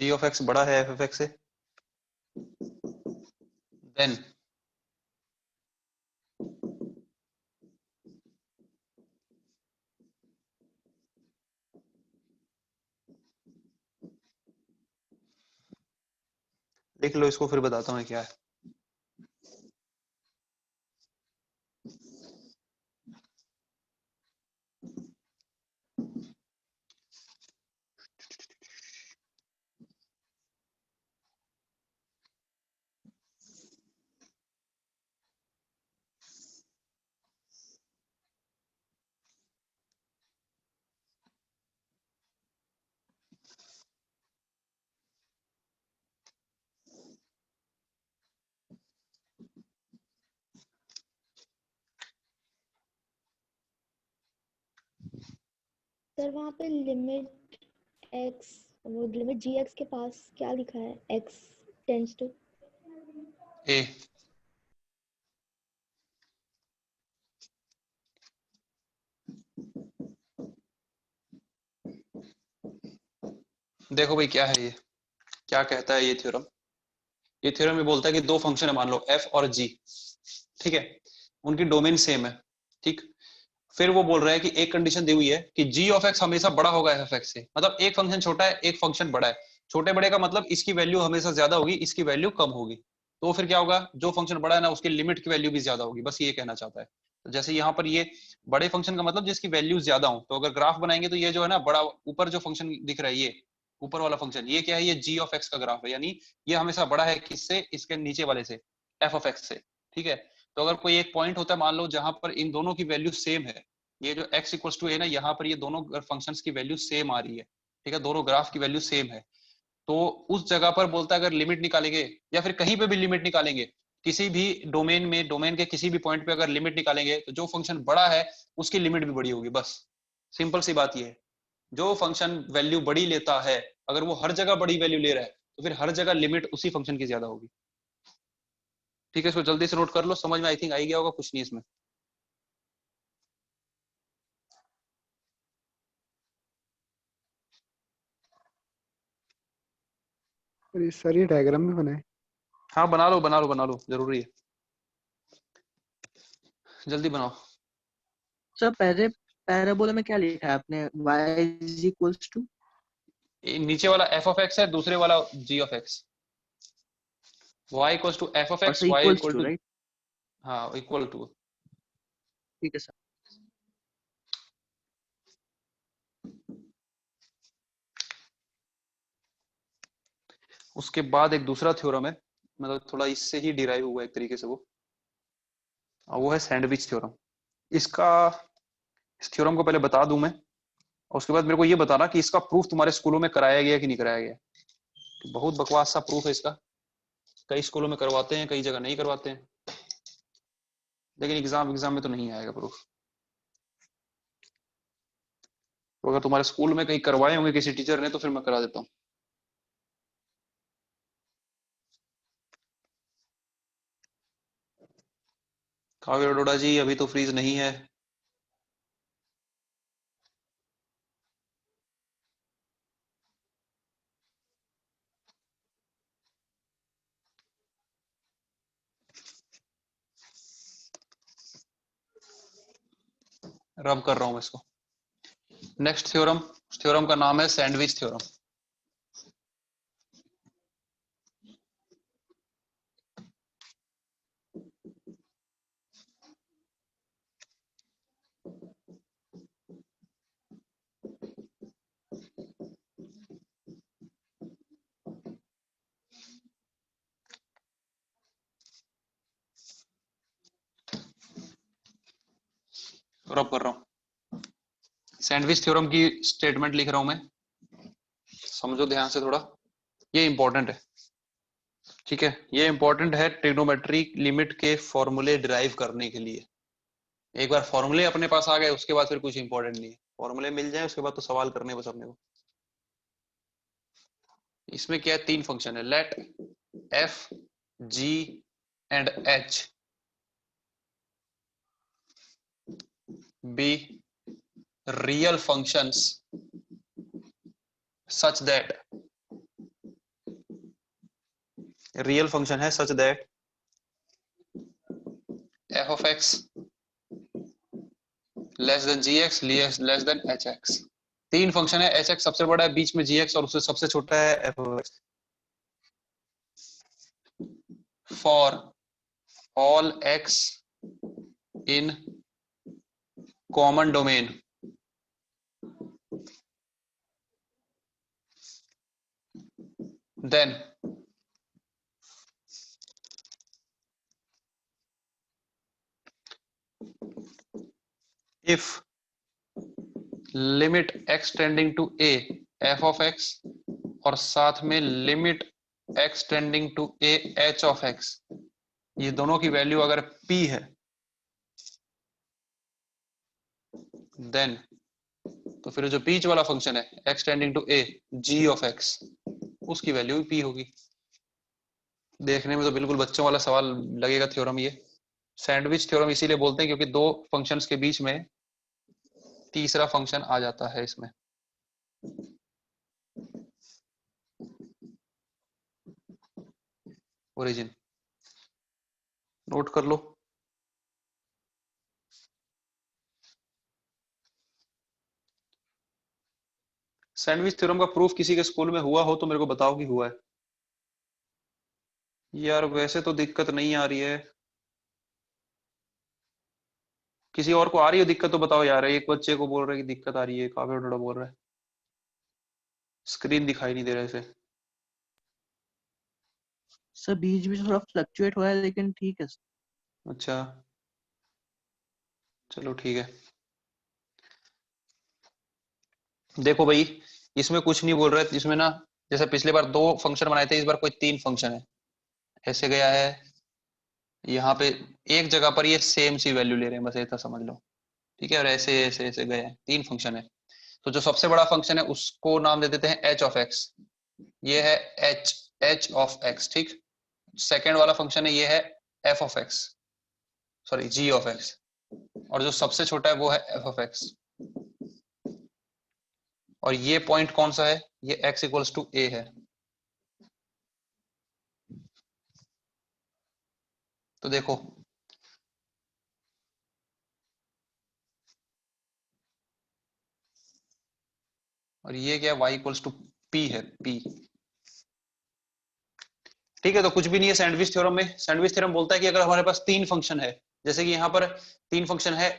g of x बड़ा है f of x से, then लिख लो इसको, फिर बताता हूँ क्या है। सर वहाँ पे लिमिट x, वो लिमिट जी एक्स के पास क्या लिखा है, x टेंड्स टू ए, देखो भाई क्या है ये, क्या कहता है ये थ्योरम। ये थ्योरम में बोलता है कि दो फंक्शन है, मान लो f और g, ठीक है, उनकी डोमेन सेम है, ठीक। फिर वो बोल रहा है कि एक कंडीशन दी हुई है कि g ऑफ x हमेशा बड़ा होगा f of x से। मतलब एक फंक्शन छोटा है, एक फंक्शन बड़ा है। छोटे बड़े का मतलब इसकी वैल्यू हमेशा ज्यादा होगी, इसकी वैल्यू कम होगी। तो फिर क्या होगा, जो फंक्शन बड़ा है ना उसकी लिमिट की वैल्यू भी ज्यादा होगी, बस ये कहना चाहता है। तो जैसे यहाँ पर ये बड़े फंक्शन का मतलब जिसकी वैल्यू ज्यादा हो, तो अगर ग्राफ बनाएंगे तो ये जो है ना बड़ा ऊपर जो फंक्शन दिख रहा है, ये ऊपर वाला फंक्शन, ये क्या है, ये g ऑफ x का ग्राफ है, यानी ये हमेशा बड़ा है किससे, इसके नीचे वाले से, f ऑफ x से, ठीक है। तो अगर कोई एक पॉइंट होता है मान लो जहां पर इन दोनों की वैल्यू सेम है, ये जो x इक्वल्स टू है ना, यहाँ पर ये दोनों फंक्शंस की वैल्यू सेम आ रही है, ठीक है, दोनों ग्राफ की वैल्यू सेम है, तो उस जगह पर बोलता है अगर लिमिट निकालेंगे या फिर कहीं पे भी लिमिट निकालेंगे, किसी भी डोमेन में, डोमेन के किसी भी पॉइंट पे अगर लिमिट निकालेंगे तो जो फंक्शन बड़ा है उसकी लिमिट भी बड़ी होगी। बस सिंपल सी बात ये है, जो फंक्शन वैल्यू बड़ी लेता है, अगर वो हर जगह बड़ी वैल्यू ले रहा है तो फिर हर जगह लिमिट उसी फंक्शन की ज्यादा होगी। ठीक है, इसको जल्दी से नोट कर लो, समझ में आई थिंक आई गया होगा, कुछ नहीं इसमें। सर ये डायग्राम में बनाए। हाँ बना लो बना लो बना लो, जरूरी है, जल्दी बनाओ। सर पहले पैराबोला में क्या लिखा है आपने, y इज इक्वल्स टू, नीचे वाला f ऑफ x है, दूसरे वाला g of x, y equals to f of और x, से y equals equal to, to, right? हाँ इक्वल टू। ठीक है सर। उसके बाद एक दूसरा थ्योरम है, मतलब थोड़ा इससे ही डिराइव हुआ है एक तरीके से वो है सैंडविच थ्योरम। इसका, इस थ्योरम को पहले बता दूं मैं, और उसके बाद मेरे को ये बताना कि इसका प्रूफ तुम्हारे स्कूलों में कराया गया कि नहीं कराया गया। बहुत बकवास सा प्रूफ है इसका, कई स्कूलों में करवाते हैं, कई जगह नहीं करवाते हैं, लेकिन एग्जाम में तो नहीं आएगा प्रूफ। तो अगर तुम्हारे स्कूल में कहीं करवाए होंगे किसी टीचर ने तो फिर मैं करा देता हूँ। काव्य अरोड़ा जी अभी तो फ्रीज नहीं है। रब कर रहा हूं मैं इसको। नेक्स्ट थ्योरम का नाम है सैंडविच थ्योरम। रब कर रहा हूं। सैंडविच थ्योरम की स्टेटमेंट लिख रहा हूं मैं, समझो ध्यान से थोड़ा, ये इंपॉर्टेंट है, ठीक है। ये इंपॉर्टेंट है ट्रिग्नोमेट्रिक लिमिट के फॉर्मूले डिराइव करने के लिए। एक बार फॉर्मूले अपने पास आ गए उसके बाद फिर कुछ इंपॉर्टेंट नहीं है, फॉर्मूले मिल जाए उसके बाद तो सवाल करने बस अपने को। इसमें क्या है, 3 फंक्शन है, let f g and h be real functions such that, real function है such that f of x less than g x less than h x. 3 function है, एच एक्स सबसे बड़ा है, बीच में जी एक्स और उससे सबसे छोटा है f of x. For all x in common domain then if limit x tending to a f of x और साथ में limit x tending to a h of x, ये दोनों की वैल्यू अगर p है देन तो फिर जो बीच वाला फंक्शन है x tending to a g of x उसकी वैल्यू भी p होगी। देखने में तो बिल्कुल बच्चों वाला सवाल लगेगा थ्योरम ये। सैंडविच थ्योरम इसीलिए बोलते हैं क्योंकि 2 फंक्शंस के बीच में तीसरा फंक्शन आ जाता है इसमें। ओरिजिन नोट कर लो। सैंडविच थ्योरम का प्रूफ किसी के स्कूल में हुआ हो तो मेरे को बताओ कि हुआ है। यार वैसे तो दिक्कत नहीं आ रही है, किसी और को आ रही है दिक्कत तो बताओ यार। एक बच्चे को बोल रहे कि दिक्कत आ रही है, काफी थोड़ा बोल रहा है स्क्रीन दिखाई नहीं दे रहा है। सर बीच में थोड़ा फ्लक्चुएट हुआ है लेकिन ठीक है। अच्छा चलो ठीक है। देखो भाई इसमें कुछ नहीं बोल रहे, इसमें ना जैसे पिछली बार 2 फंक्शन बनाए थे, इस बार कोई 3 फंक्शन है। ऐसे गया है यहाँ पे एक जगह पर ये सेम सी वैल्यू ले रहे हैं, बस ऐसा समझ लो, ठीक है। और ऐसे ऐसे ऐसे गए हैं, 3 फंक्शन है। तो जो सबसे बड़ा फंक्शन है उसको नाम दे देते हैं एच ऑफ एक्स, ये है एच ऑफ एक्स, ठीक। सेकेंड वाला फंक्शन है ये है f of x, sorry g of x, और जो सबसे छोटा है वो है एफ ऑफ एक्स। और ये पॉइंट कौन सा है, ये x इक्वल्स टू a है। तो देखो और ये क्या y इक्वल्स टू p है, p, ठीक है। तो कुछ भी नहीं है सैंडविच थ्योरम में। सैंडविच थ्योरम बोलता है कि अगर हमारे पास 3 फंक्शन है, जैसे कि यहाँ पर 3 फंक्शन है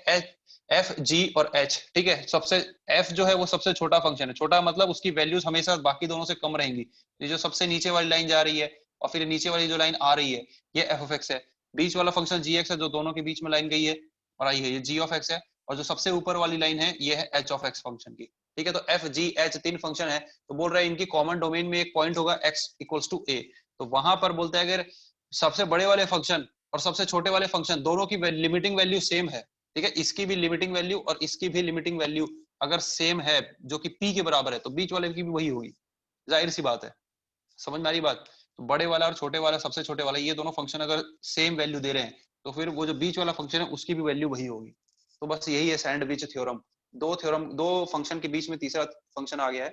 एफ जी और एच, ठीक है। सबसे एफ जो है वो सबसे छोटा फंक्शन है, छोटा मतलब उसकी वैल्यूज हमेशा बाकी दोनों से कम रहेंगी। ये जो सबसे नीचे वाली लाइन जा रही है और फिर नीचे वाली जो लाइन आ रही है ये एफ ऑफ एक्स है। बीच वाला फंक्शन जी एक्स है, जो दोनों के बीच में लाइन गई है और आई है, ये जी ऑफ एक्स है। और जो सबसे ऊपर वाली लाइन है ये है एच ऑफ एक्स फंक्शन की, ठीक है, तो एफ जी एच 3 फंक्शन है, तो बोल रहा है इनकी कॉमन डोमेन में एक पॉइंट होगा x इक्वल्स टू a, तो वहां पर बोलते हैं अगर सबसे बड़े वाले फंक्शन और सबसे छोटे वाले फंक्शन दोनों की लिमिटिंग वैल्यू सेम है, ठीक है, इसकी भी लिमिटिंग वैल्यू और इसकी भी लिमिटिंग वैल्यू अगर सेम है जो कि p के बराबर है, तो बीच वाले की भी वही होगी, जाहिर सी बात है। समझ में आ रही बात? तो बड़े वाला और छोटे वाला, सबसे छोटे वाला, ये दोनों फंक्शन अगर सेम वैल्यू दे रहे हैं तो फिर वो जो बीच वाला फंक्शन है उसकी भी वैल्यू वही होगी। तो बस यही है सैंडविच थ्योरम। दो फंक्शन के बीच में तीसरा फंक्शन आ गया है,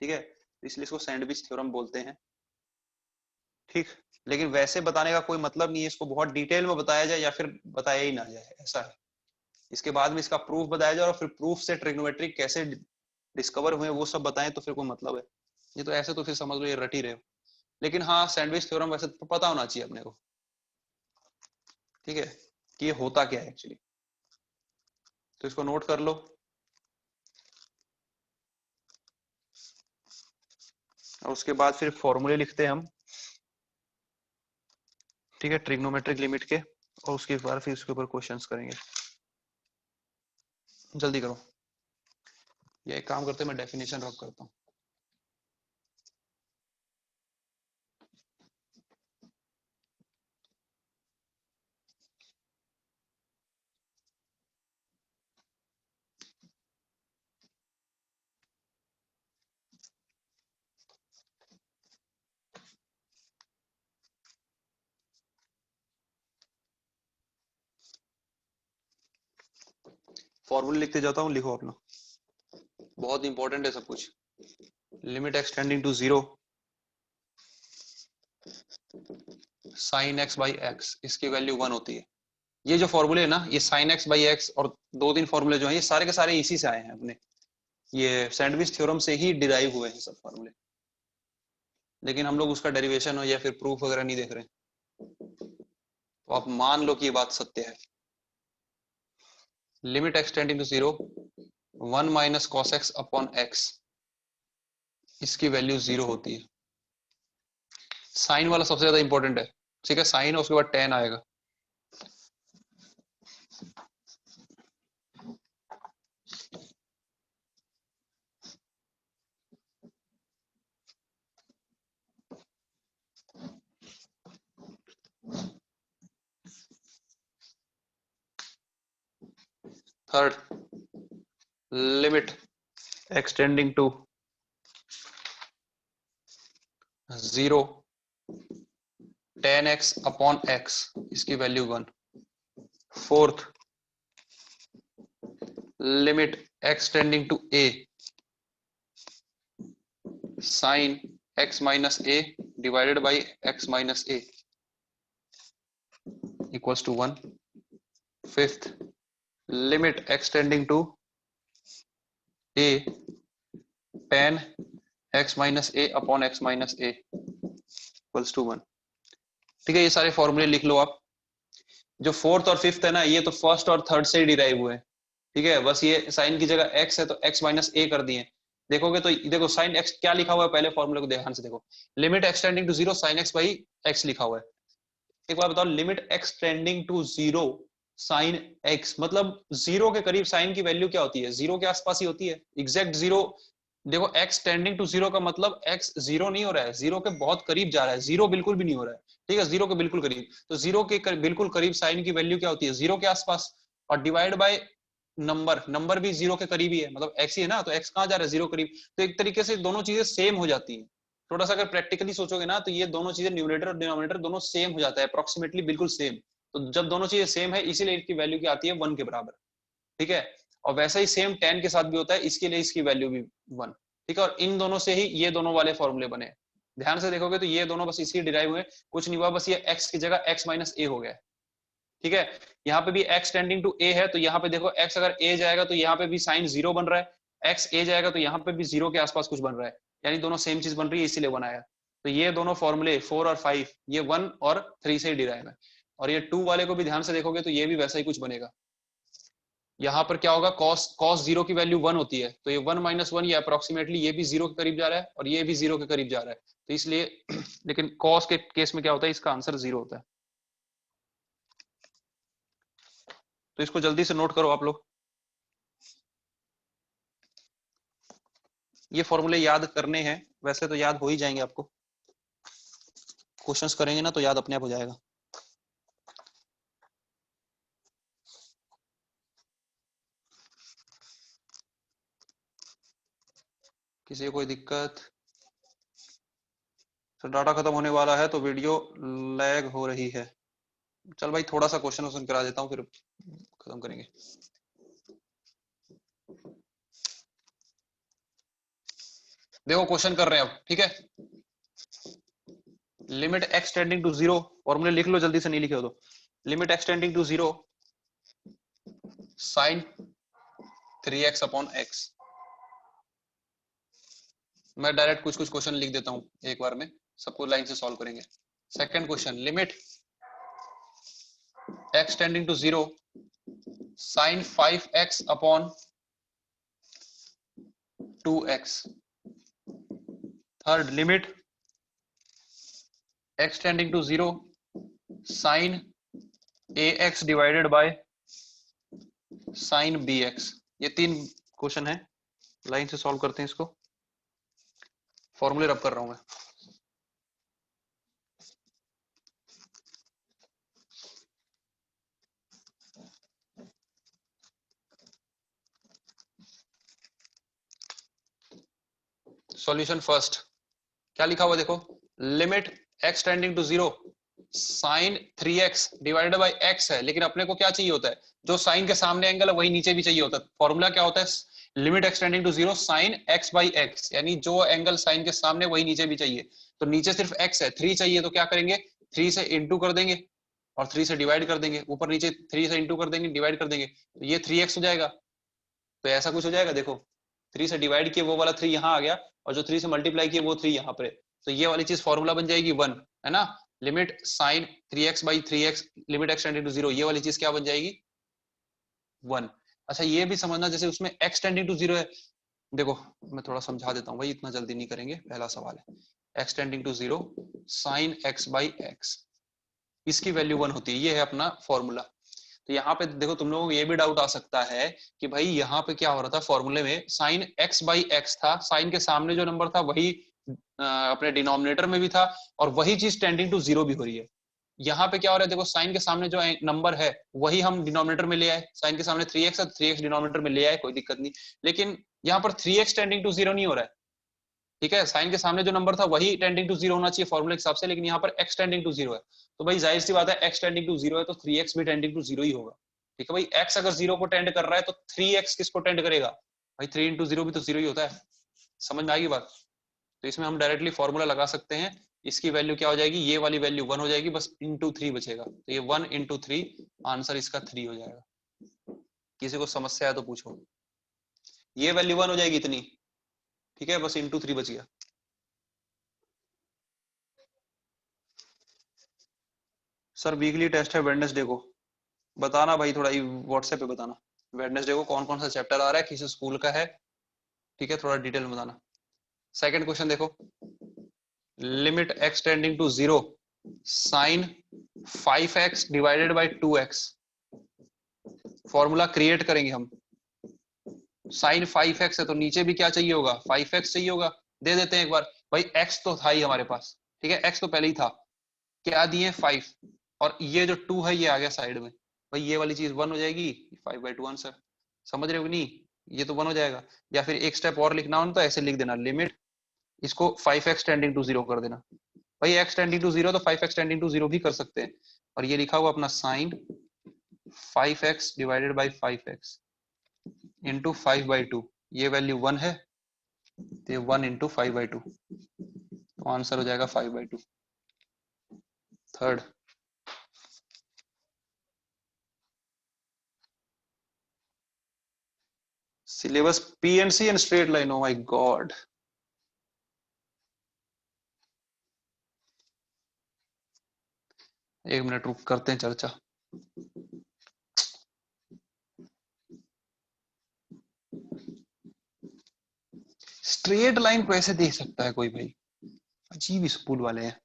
ठीक है, इसलिए इसको सैंडविच थ्योरम बोलते हैं। ठीक, लेकिन वैसे बताने का कोई मतलब नहीं है, इसको बहुत डिटेल में बताया जाए या फिर बताया ही ना जाए, ऐसा है। इसके बाद में इसका प्रूफ बताया जाए और फिर प्रूफ से ट्रिग्नोमेट्रिक कैसे डिस्कवर हुए वो सब बताएं तो फिर कोई मतलब है। ये तो ऐसे तो फिर समझ लो ये रट ही रहे हो। लेकिन हाँ, सैंडविच थ्योरम वैसे तो पता होना चाहिए अपने को, ठीक है, कि ये होता क्या है एक्चुअली। तो इसको नोट कर लो। और उसके बाद फिर फॉर्मूले लिखते हैं हम, ठीक है, ट्रिग्नोमेट्रिक लिमिट के, और उसके बाद फिर उसके ऊपर क्वेश्चंस करेंगे। जल्दी करो, ये एक काम करते हैं, मैं डेफिनेशन रब करता हूँ। फॉर्मूले लिखते जाता हूँ, लिखो अपना, बहुत इंपॉर्टेंट है सब कुछ। Limit extending to 0 sine x by x, इसकी वैल्यू 1 होती है। ये जो फॉर्मूले है ना, ये साइन एक्स बाई एक्स और 2-3 फॉर्मूले जो हैं, ये सारे के सारे इसी से आए हैं अपने, ये सैंडविच थ्योरम से ही डिराइव हुए हैं सब फॉर्मूले। लेकिन हम लोग उसका डेरिवेशन हो या फिर प्रूफ वगैरह नहीं देख रहे, तो आप मान लो कि ये बात सत्य है। Limit extending to 0 1 minus cos x upon x, इसकी वैल्यू 0 होती है। साइन वाला सबसे ज्यादा इंपॉर्टेंट है, ठीक है, साइन और उसके बाद टेन आएगा। Third, limit extending to 0 tan x upon x, इसकी value 1। Fourth, limit extending to a sine x minus a divided by x minus a equals to 1। Fifth, limit extending to a tan x minus a upon x minus a equals to 1। ठीक है, ये सारे फॉर्मूले लिख लो आप। जो fourth और fifth है ना, ये तो फर्स्ट और थर्ड से ही डिराइव हुए हैं, ठीक है, बस ये साइन की जगह x है तो x माइनस a कर दिए। देखोगे तो देखो साइन x क्या लिखा हुआ है, पहले फॉर्मूले को ध्यान से देखो, limit extending to 0 sine x by x लिखा हुआ है। एक बार बताओ, limit extending to 0 sine x, मतलब 0 के करीब साइन की वैल्यू क्या होती है, 0 के आसपास ही होती है, एग्जैक्ट 0। देखो x टेंडिंग टू 0 का मतलब x 0 नहीं हो रहा है, 0 के बहुत करीब जा रहा है, 0 बिल्कुल भी नहीं हो रहा है, ठीक है, 0 के बिल्कुल करीब। तो 0 के बिल्कुल करीब साइन की वैल्यू क्या होती है, 0 के आसपास, और डिवाइड बाय नंबर भी 0 के करीब ही है, मतलब x ही है ना, तो x कहाँ जा रहा है, 0 करीब। तो एक तरीके से दोनों चीजें सेम हो जाती है। थोड़ा सा अगर प्रैक्टिकली सोचोगे ना, तो ये दोनों चीजें न्यूमरेटर और डिनोमिनेटर दोनों सेम हो जाता है, अप्रोक्सीमेटली बिल्कुल सेम। तो जब दोनों चीजें सेम है, इसीलिए इसकी वैल्यू क्या आती है, 1 के बराबर, ठीक है। और वैसा ही सेम tan के साथ भी होता है, इसके लिए इसकी वैल्यू भी 1, ठीक है। और इन दोनों से ही ये दोनों वाले फॉर्मूले बने। ध्यान से देखोगे तो ये दोनों बस इसी डिराइव हुए, कुछ नहीं हुआ, बस ये x की जगह x माइनस a हो गया, ठीक है। यहाँ पे भी x टेंडिंग टू a है, तो यहाँ पे देखो x अगर a जाएगा तो यहाँ पे भी साइन 0 बन रहा है, x a जाएगा तो यहाँ पे भी 0 के आसपास कुछ बन रहा है, यानी दोनों सेम चीज बन रही है, इसीलिए बनाया। तो ये दोनों फॉर्मूले 4 और 5 ये 1 और 3 से ही डिराइव है। और ये 2 वाले को भी ध्यान से देखोगे तो ये भी वैसा ही कुछ बनेगा। यहाँ पर क्या होगा, cos 0 की वैल्यू 1 होती है, तो ये 1 माइनस 1, ये अप्रोक्सीमेटली ये भी 0 के करीब जा रहा है और ये भी 0 के करीब जा रहा है, तो इसलिए लेकिन cos के केस में क्या होता है, इसका आंसर 0 होता है। तो इसको जल्दी से नोट करो आप लोग। ये फॉर्मूले याद करने हैं, वैसे तो याद हो ही जाएंगे आपको, क्वेश्चंस करेंगे ना तो याद अपने आप हो जाएगा। किसी को कोई दिक्कत? तो डाटा खत्म होने वाला है तो वीडियो लैग हो रही है। चल भाई थोड़ा सा क्वेश्चन करा देता हूँ फिर खत्म करेंगे। देखो क्वेश्चन कर रहे हैं अब, ठीक है। लिमिट एक्स टेंडिंग टू 0, फॉर्मूले लिख लो जल्दी से, नहीं लिखे हो तो। Limit x tending to 0 sine 3x upon x। मैं डायरेक्ट कुछ कुछ क्वेश्चन लिख देता हूं एक बार में, सबको लाइन से सॉल्व करेंगे। Second question, limit x tending to 0 sine 5x upon 2x। Third, limit x tending to 0 sine ax divided by sine bx। ये 3 क्वेश्चन है, लाइन से सॉल्व करते हैं इसको। फॉर्मूले रब कर रहा हूं मैं। सॉल्यूशन फर्स्ट, क्या लिखा हुआ देखो, limit x tending to 0 sine 3x divided by x है, लेकिन अपने को क्या चाहिए होता है, जो साइन के सामने एंगल है वही नीचे भी चाहिए होता है। फॉर्मूला क्या होता है, limit x tending to 0 sine x by x, यानी जो एंगल साइन के सामने वही नीचे भी चाहिए। तो नीचे सिर्फ x है, 3 चाहिए तो क्या करेंगे, 3 से इंटू कर देंगे और 3 से डिवाइड कर देंगे, ऊपर नीचे 3 से इंटू कर देंगे, डिवाइड कर देंगे, तो ये 3x हो जाएगा। तो ऐसा कुछ हो जाएगा, देखो 3 से डिवाइड किए वो वाला 3 यहाँ आ गया, और जो 3 से मल्टीप्लाई किए वो 3 यहाँ पर है, तो ये वाली चीज फॉर्मूला बन जाएगी 1, है ना। Limit sine 3x by 3x limit x tending to 0, ये वाली चीज क्या बन जाएगी 1। अच्छा ये भी समझना, जैसे उसमें x टेंडिंग टू 0 है, देखो मैं थोड़ा समझा देता हूँ भाई, इतना जल्दी नहीं करेंगे। पहला सवाल है x tending to 0 sine x by x, इसकी वैल्यू 1 होती है, ये है अपना फॉर्मूला। तो यहाँ पे देखो तुम लोगों को ये भी डाउट आ सकता है कि भाई यहाँ पे क्या हो रहा था, फॉर्मूले में साइन x बाई x था, साइन के सामने जो नंबर था वही अपने डिनोमिनेटर में भी था, और वही चीज टेंडिंग टू 0 भी हो रही है। यहाँ पे क्या हो रहा है, देखो साइन के सामने जो नंबर है वही हम डिनोमिनेटर में ले आए, साइन के सामने 3x है, 3x डिनोमिनेटर में ले आए, कोई दिक्कत नहीं। लेकिन यहाँ पर 3x टेंडिंग टू 0 नहीं हो रहा है, ठीक है। साइन के सामने जो नंबर था वही टेंडिंग टू 0 होना चाहिए फॉर्मूले के हिसाब से, लेकिन यहाँ पर x टेंडिंग टू 0 है, तो भाई जाहिर सी बात है x टेंडिंग टू 0 है तो 3x भी टेंडिंग टू 0 ही होगा, ठीक है भाई। x अगर 0 को टेंड कर रहा है तो 3x किसको टेंड करेगा भाई, 3 इंटू 0 भी तो 0 ही होता है। समझ में आएगी बात? तो इसमें हम डायरेक्टली फॉर्मूला लगा सकते हैं, इसकी वैल्यू क्या हो जाएगी, ये वाली वैल्यू 1 हो जाएगी, बस इंटू 3 बचेगा, तो ये 1 इंटू 3, आंसर इसका 3 हो जाएगा। किसी को समस्या है तो पूछो। ये वैल्यू 1 हो जाएगी इतनी, ठीक है, बस इंटू 3 बच गया। सर वीकली टेस्ट है वेडनेसडे को, बताना भाई थोड़ा व्हाट्सएप पे बताना वेडनेसडे को कौन कौन सा चैप्टर आ रहा है, किस स्कूल का है, ठीक है, थोड़ा डिटेल में बताना। सेकंड क्वेश्चन देखो, limit x tending to 0 sine 5x divided by 2x। Formula create करेंगे हम, साइन 5x है तो नीचे भी क्या चाहिए होगा, 5x चाहिए होगा। दे देते हैं एक बार भाई, x तो था ही हमारे पास, ठीक है, x तो पहले ही था, क्या दिए 5, और ये जो 2 है ये आ गया साइड में, भाई ये वाली चीज 1 हो जाएगी, 5/2 आंसर। समझ रहे हो कि नहीं, ये तो 1 हो जाएगा। या फिर एक स्टेप और लिखना हो तो ऐसे लिख देना, लिमिट इसको 5x टेंडिंग टू 0 कर देना, भाई x टेंडिंग टू 0 तो 5x टेंडिंग टू 0 भी कर सकते हैं, और ये लिखा हुआ अपना sign 5x divided bye 5x into 5/2, ये वैल्यू 1 है, तो ये 1 इंटू 5/2, तो आंसर हो जाएगा 5/2। Third, syllabus PNC and straight line, oh my God. एक मिनट रुक, करते हैं चर्चा। स्ट्रेट लाइन को ऐसे देख सकता है कोई भाई, अजीब स्कूल वाले हैं,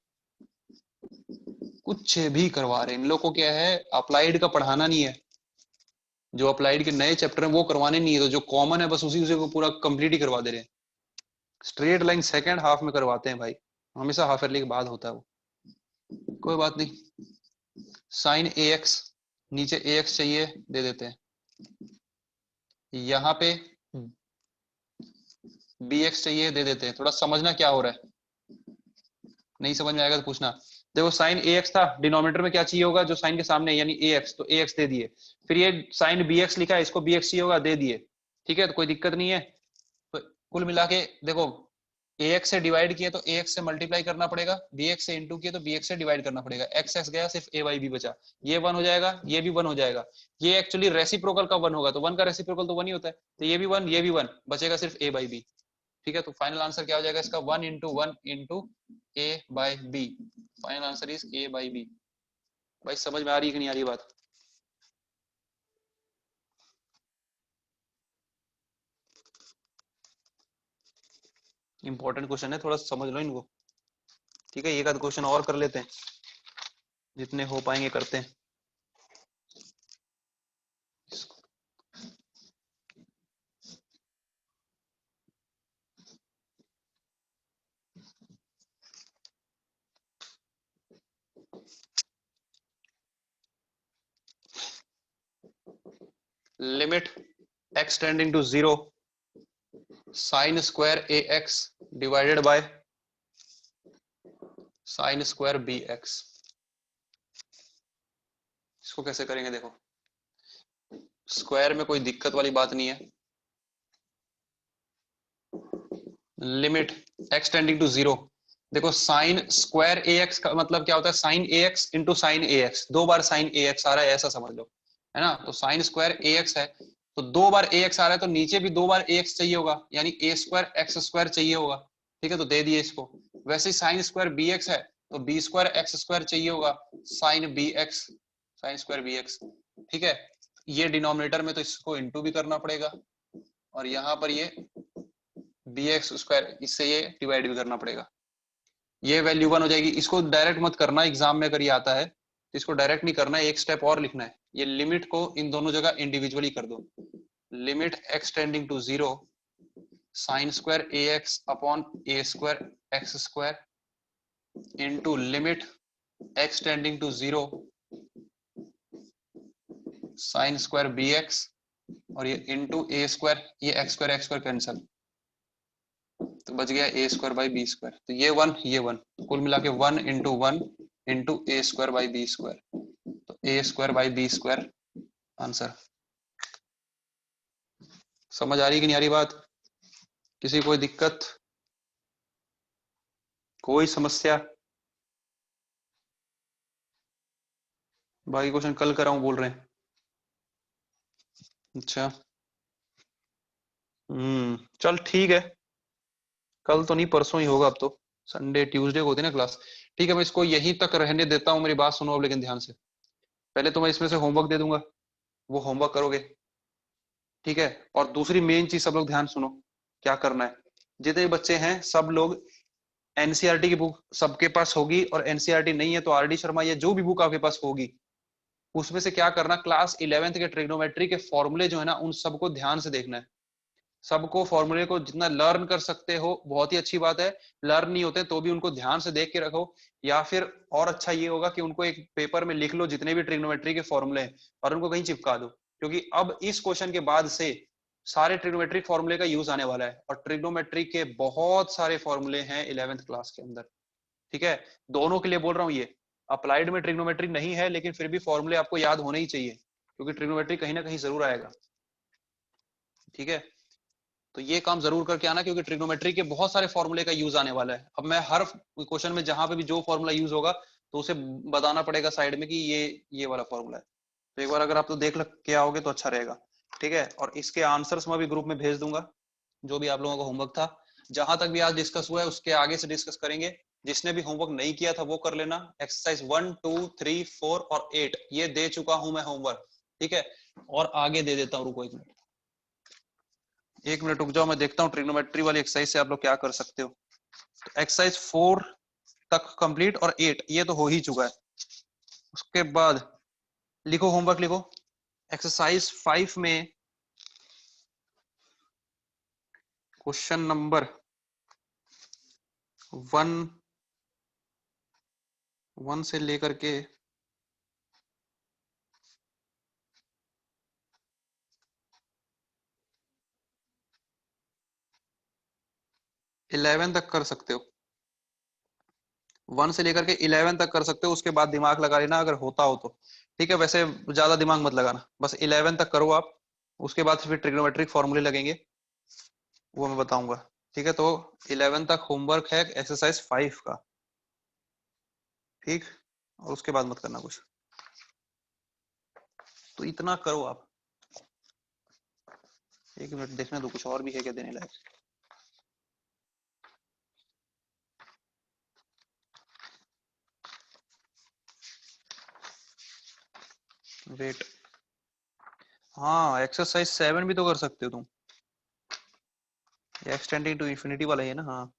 कुछ भी करवा रहे हैं। इन लोगों को क्या है, अप्लाइड का पढ़ाना नहीं है, जो अप्लाइड के नए चैप्टर हैं वो करवाने नहीं है, तो जो कॉमन है बस उसी को पूरा कंप्लीट ही करवा दे रहे हैं। स्ट्रेट लाइन सेकंड हाफ में करवाते हैं भाई, हमेशा हाफ ईयरली के बाद होता है वो, कोई बात नहीं। साइन ए एक्स, नीचे ए एक्स चाहिए, दे देते हैं। यहाँ पे बी एक्स चाहिए, दे देते हैं। थोड़ा समझना क्या हो रहा है, नहीं समझ में आएगा तो पूछना। देखो साइन ए एक्स था, डिनोमिनेटर में क्या चाहिए होगा जो साइन के सामने है, यानी ए एक्स, तो ए एक्स दे दिए। फिर ये साइन बी एक्स लिखा है, इसको बी एक्स चाहिए होगा, दे दिए। ठीक है, तो कोई दिक्कत नहीं है। तो कुल मिला के देखो, ए एक्स से डिवाइड किया तो ए एक्स से मल्टीप्लाई करना पड़ेगा, बी एक्स से इंटू किया तो बी एक्स से डिवाइड करना पड़ेगा। एक्स एक्स गया, सिर्फ ए बाई बी बचा, ये वन हो जाएगा, ये भी वन हो जाएगा। ये एक्चुअली रेसिप्रोकल का वन होगा, तो वन का रेसिप्रोकल तो वन ही होता है, तो ये भी वन, ये भी वन, बचेगा सिर्फ ए बाई बी। ठीक है, तो फाइनल आंसर क्या हो जाएगा इसका, one into a by b. Final answer is a by b. भाई समझ में आ रही है कि नहीं आ रही बात? इंपॉर्टेंट क्वेश्चन है, थोड़ा समझ लो इनको। ठीक है, एक आध क्वेश्चन और कर लेते हैं, जितने हो पाएंगे करते हैं। Limit x tending to 0 sine square a x divided by sine square b x. इसको कैसे करेंगे? देखो, स्क्वायर में कोई दिक्कत वाली बात नहीं है। लिमिट x टेंडिंग टू 0, देखो साइन स्क्वायर ए एक्स का मतलब क्या होता है, साइन ए एक्स इंटू साइन ए एक्स, दो बार साइन ए एक्स आ रहा है, ऐसा समझ लो, है ना। तो साइन स्क्वायर ए एक्स है, तो दो बार ए एक्स आ रहा है, तो नीचे भी दो बार ए एक्स चाहिए होगा, यानी ए स्क्वायर एक्स स्क्वायर चाहिए होगा। ठीक है, तो दे दिए इसको। वैसे ही साइन स्क्वायर बी एक्स है, तो बी स्क्वायर एक्स स्क्वायर चाहिए होगा, sine b x, sine square b x. ठीक है, ये डिनोमिनेटर में तो इसको इंटू भी करना पड़ेगा, और यहाँ पर ये बी एक्स स्क्वायर, इससे ये डिवाइड भी करना पड़ेगा। ये वैल्यू वन हो जाएगी। इसको डायरेक्ट मत करना, एग्जाम में अगर ये आता है तो इसको डायरेक्ट नहीं करना है, एक स्टेप और लिखना है। ये लिमिट को इन दोनों जगह इंडिविजुअली कर दो। Limit x tending to 0 sine square a x upon a square x square into limit x tending to 0 sine square b x, और ये इंटू ए स्क्वायर, ये एक्स स्क्वायर कैंसल, तो बच गया a square by b square. तो ये one, ये one, कुल मिला के one into a square by b square, तो a square by b square answer. समझ आ रही कि नहीं आ रही बात? किसी कोई दिक्कत, कोई समस्या? बाकी क्वेश्चन कल कराऊं बोल रहे हैं? अच्छा, चल ठीक है, कल तो नहीं, परसों ही होगा, अब तो संडे ट्यूसडे को होती है ना क्लास। ठीक है, मैं इसको यहीं तक रहने देता हूँ, मेरी बात सुनो अब लेकिन ध्यान से। पहले तो मैं इसमें से होमवर्क दे दूंगा, वो होमवर्क करोगे, ठीक है। और दूसरी मेन चीज सब लोग ध्यान सुनो, क्या करना है। जितने बच्चे हैं सब लोग एनसीईआरटी की बुक सबके पास होगी, और एनसीईआरटी नहीं है तो आरडी शर्मा या जो भी बुक आपके पास होगी, उसमें से क्या करना, क्लास 11th के ट्रिग्नोमेट्री के फॉर्मूले जो है ना, उन सबको ध्यान से देखना है। सबको फॉर्मूले को जितना लर्न कर सकते हो बहुत ही अच्छी बात है, लर्न नहीं होते तो भी उनको ध्यान से देख के रखो, या फिर और अच्छा ये होगा कि उनको एक पेपर में लिख लो जितने भी ट्रिग्नोमेट्री के फॉर्मूले हैं, और उनको कहीं चिपका दो, क्योंकि अब इस क्वेश्चन के बाद से सारे ट्रिग्नोमेट्रिक फॉर्मूले का यूज आने वाला है, और ट्रिग्नोमेट्री के बहुत सारे फॉर्मूले हैं 11th क्लास के अंदर। ठीक है, दोनों के लिए बोल रहा हूँ, ये अप्लाइड में ट्रिग्नोमेट्री नहीं है, लेकिन फिर भी फॉर्मूले आपको याद होने ही चाहिए, क्योंकि ट्रिग्नोमेट्री कहीं ना कहीं जरूर आएगा। ठीक है, तो ये काम जरूर करके आना, क्योंकि ट्रिग्नोमेट्री के बहुत सारे फॉर्मूले का यूज आने वाला है। अब मैं हर क्वेश्चन में जहां पे भी जो फॉर्मूला यूज होगा तो उसे बताना पड़ेगा साइड में कि ये वाला फॉर्मूला है। तो एक बार अगर आप तो देख के आओगे तो अच्छा रहेगा। ठीक है, और इसके आंसर्स मैं भी ग्रुप में भेज दूंगा, जो भी आप लोगों का होमवर्क था, जहां तक भी आज डिस्कस हुआ है उसके आगे से डिस्कस करेंगे। जिसने भी होमवर्क नहीं किया था वो कर लेना। एक्सरसाइज 1, 2, 3, 4 और 8 ये दे चुका हूं मैं होमवर्क। ठीक है, और आगे दे देता हूं, रुको 1 मिनट रुक जाओ, मैं देखता हूँ ट्रिग्नोमेट्री वाली एक्सरसाइज से आप लोग क्या कर सकते हो। तो एक्सरसाइज 4 तक कंप्लीट, और 8 ये तो हो ही चुका है। उसके बाद लिखो, होमवर्क लिखो। एक्सरसाइज 5 में क्वेश्चन नंबर वन से लेकर के 11 तक कर सकते हो। 1 से लेकर के 11 तक कर सकते हो, उसके बाद दिमाग लगा लेना अगर होता हो तो। ठीक है, वैसे ज्यादा दिमाग मत लगाना, बस 11 तक करो आप। उसके बाद फिर ट्रिग्नोमेट्रिक फॉर्मूले लगेंगे, वो मैं बताऊंगा। ठीक है, तो 11 तक होमवर्क है एक्सरसाइज 5 का। ठीक, और उसके बाद मत करना कुछ, तो इतना करो आप। एक मिनट देखने दो, कुछ और भी है क्या देने लायक। वेट, हाँ एक्सरसाइज 7 भी तो कर सकते हो तुम, एक्सटेंडिंग टू इंफिनिटी वाला है ना। हाँ,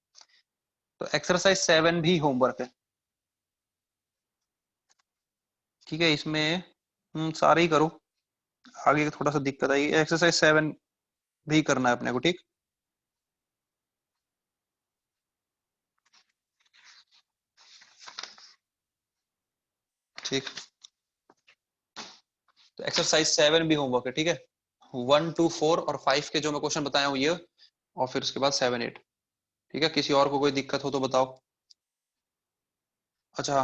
तो एक्सरसाइज 7 भी होमवर्क है। ठीक है, इसमें सारे ही करो, आगे थोड़ा सा दिक्कत आएगी। एक्सरसाइज 7 भी करना है अपने को। ठीक, ठीक, तो एक्सरसाइज 7 भी होमवर्क है। ठीक है, 1 2 4 और 5 के जो मैं क्वेश्चन बताया हूँ ये, और फिर उसके बाद 7 8। ठीक है, किसी और को कोई दिक्कत हो तो बताओ। अच्छा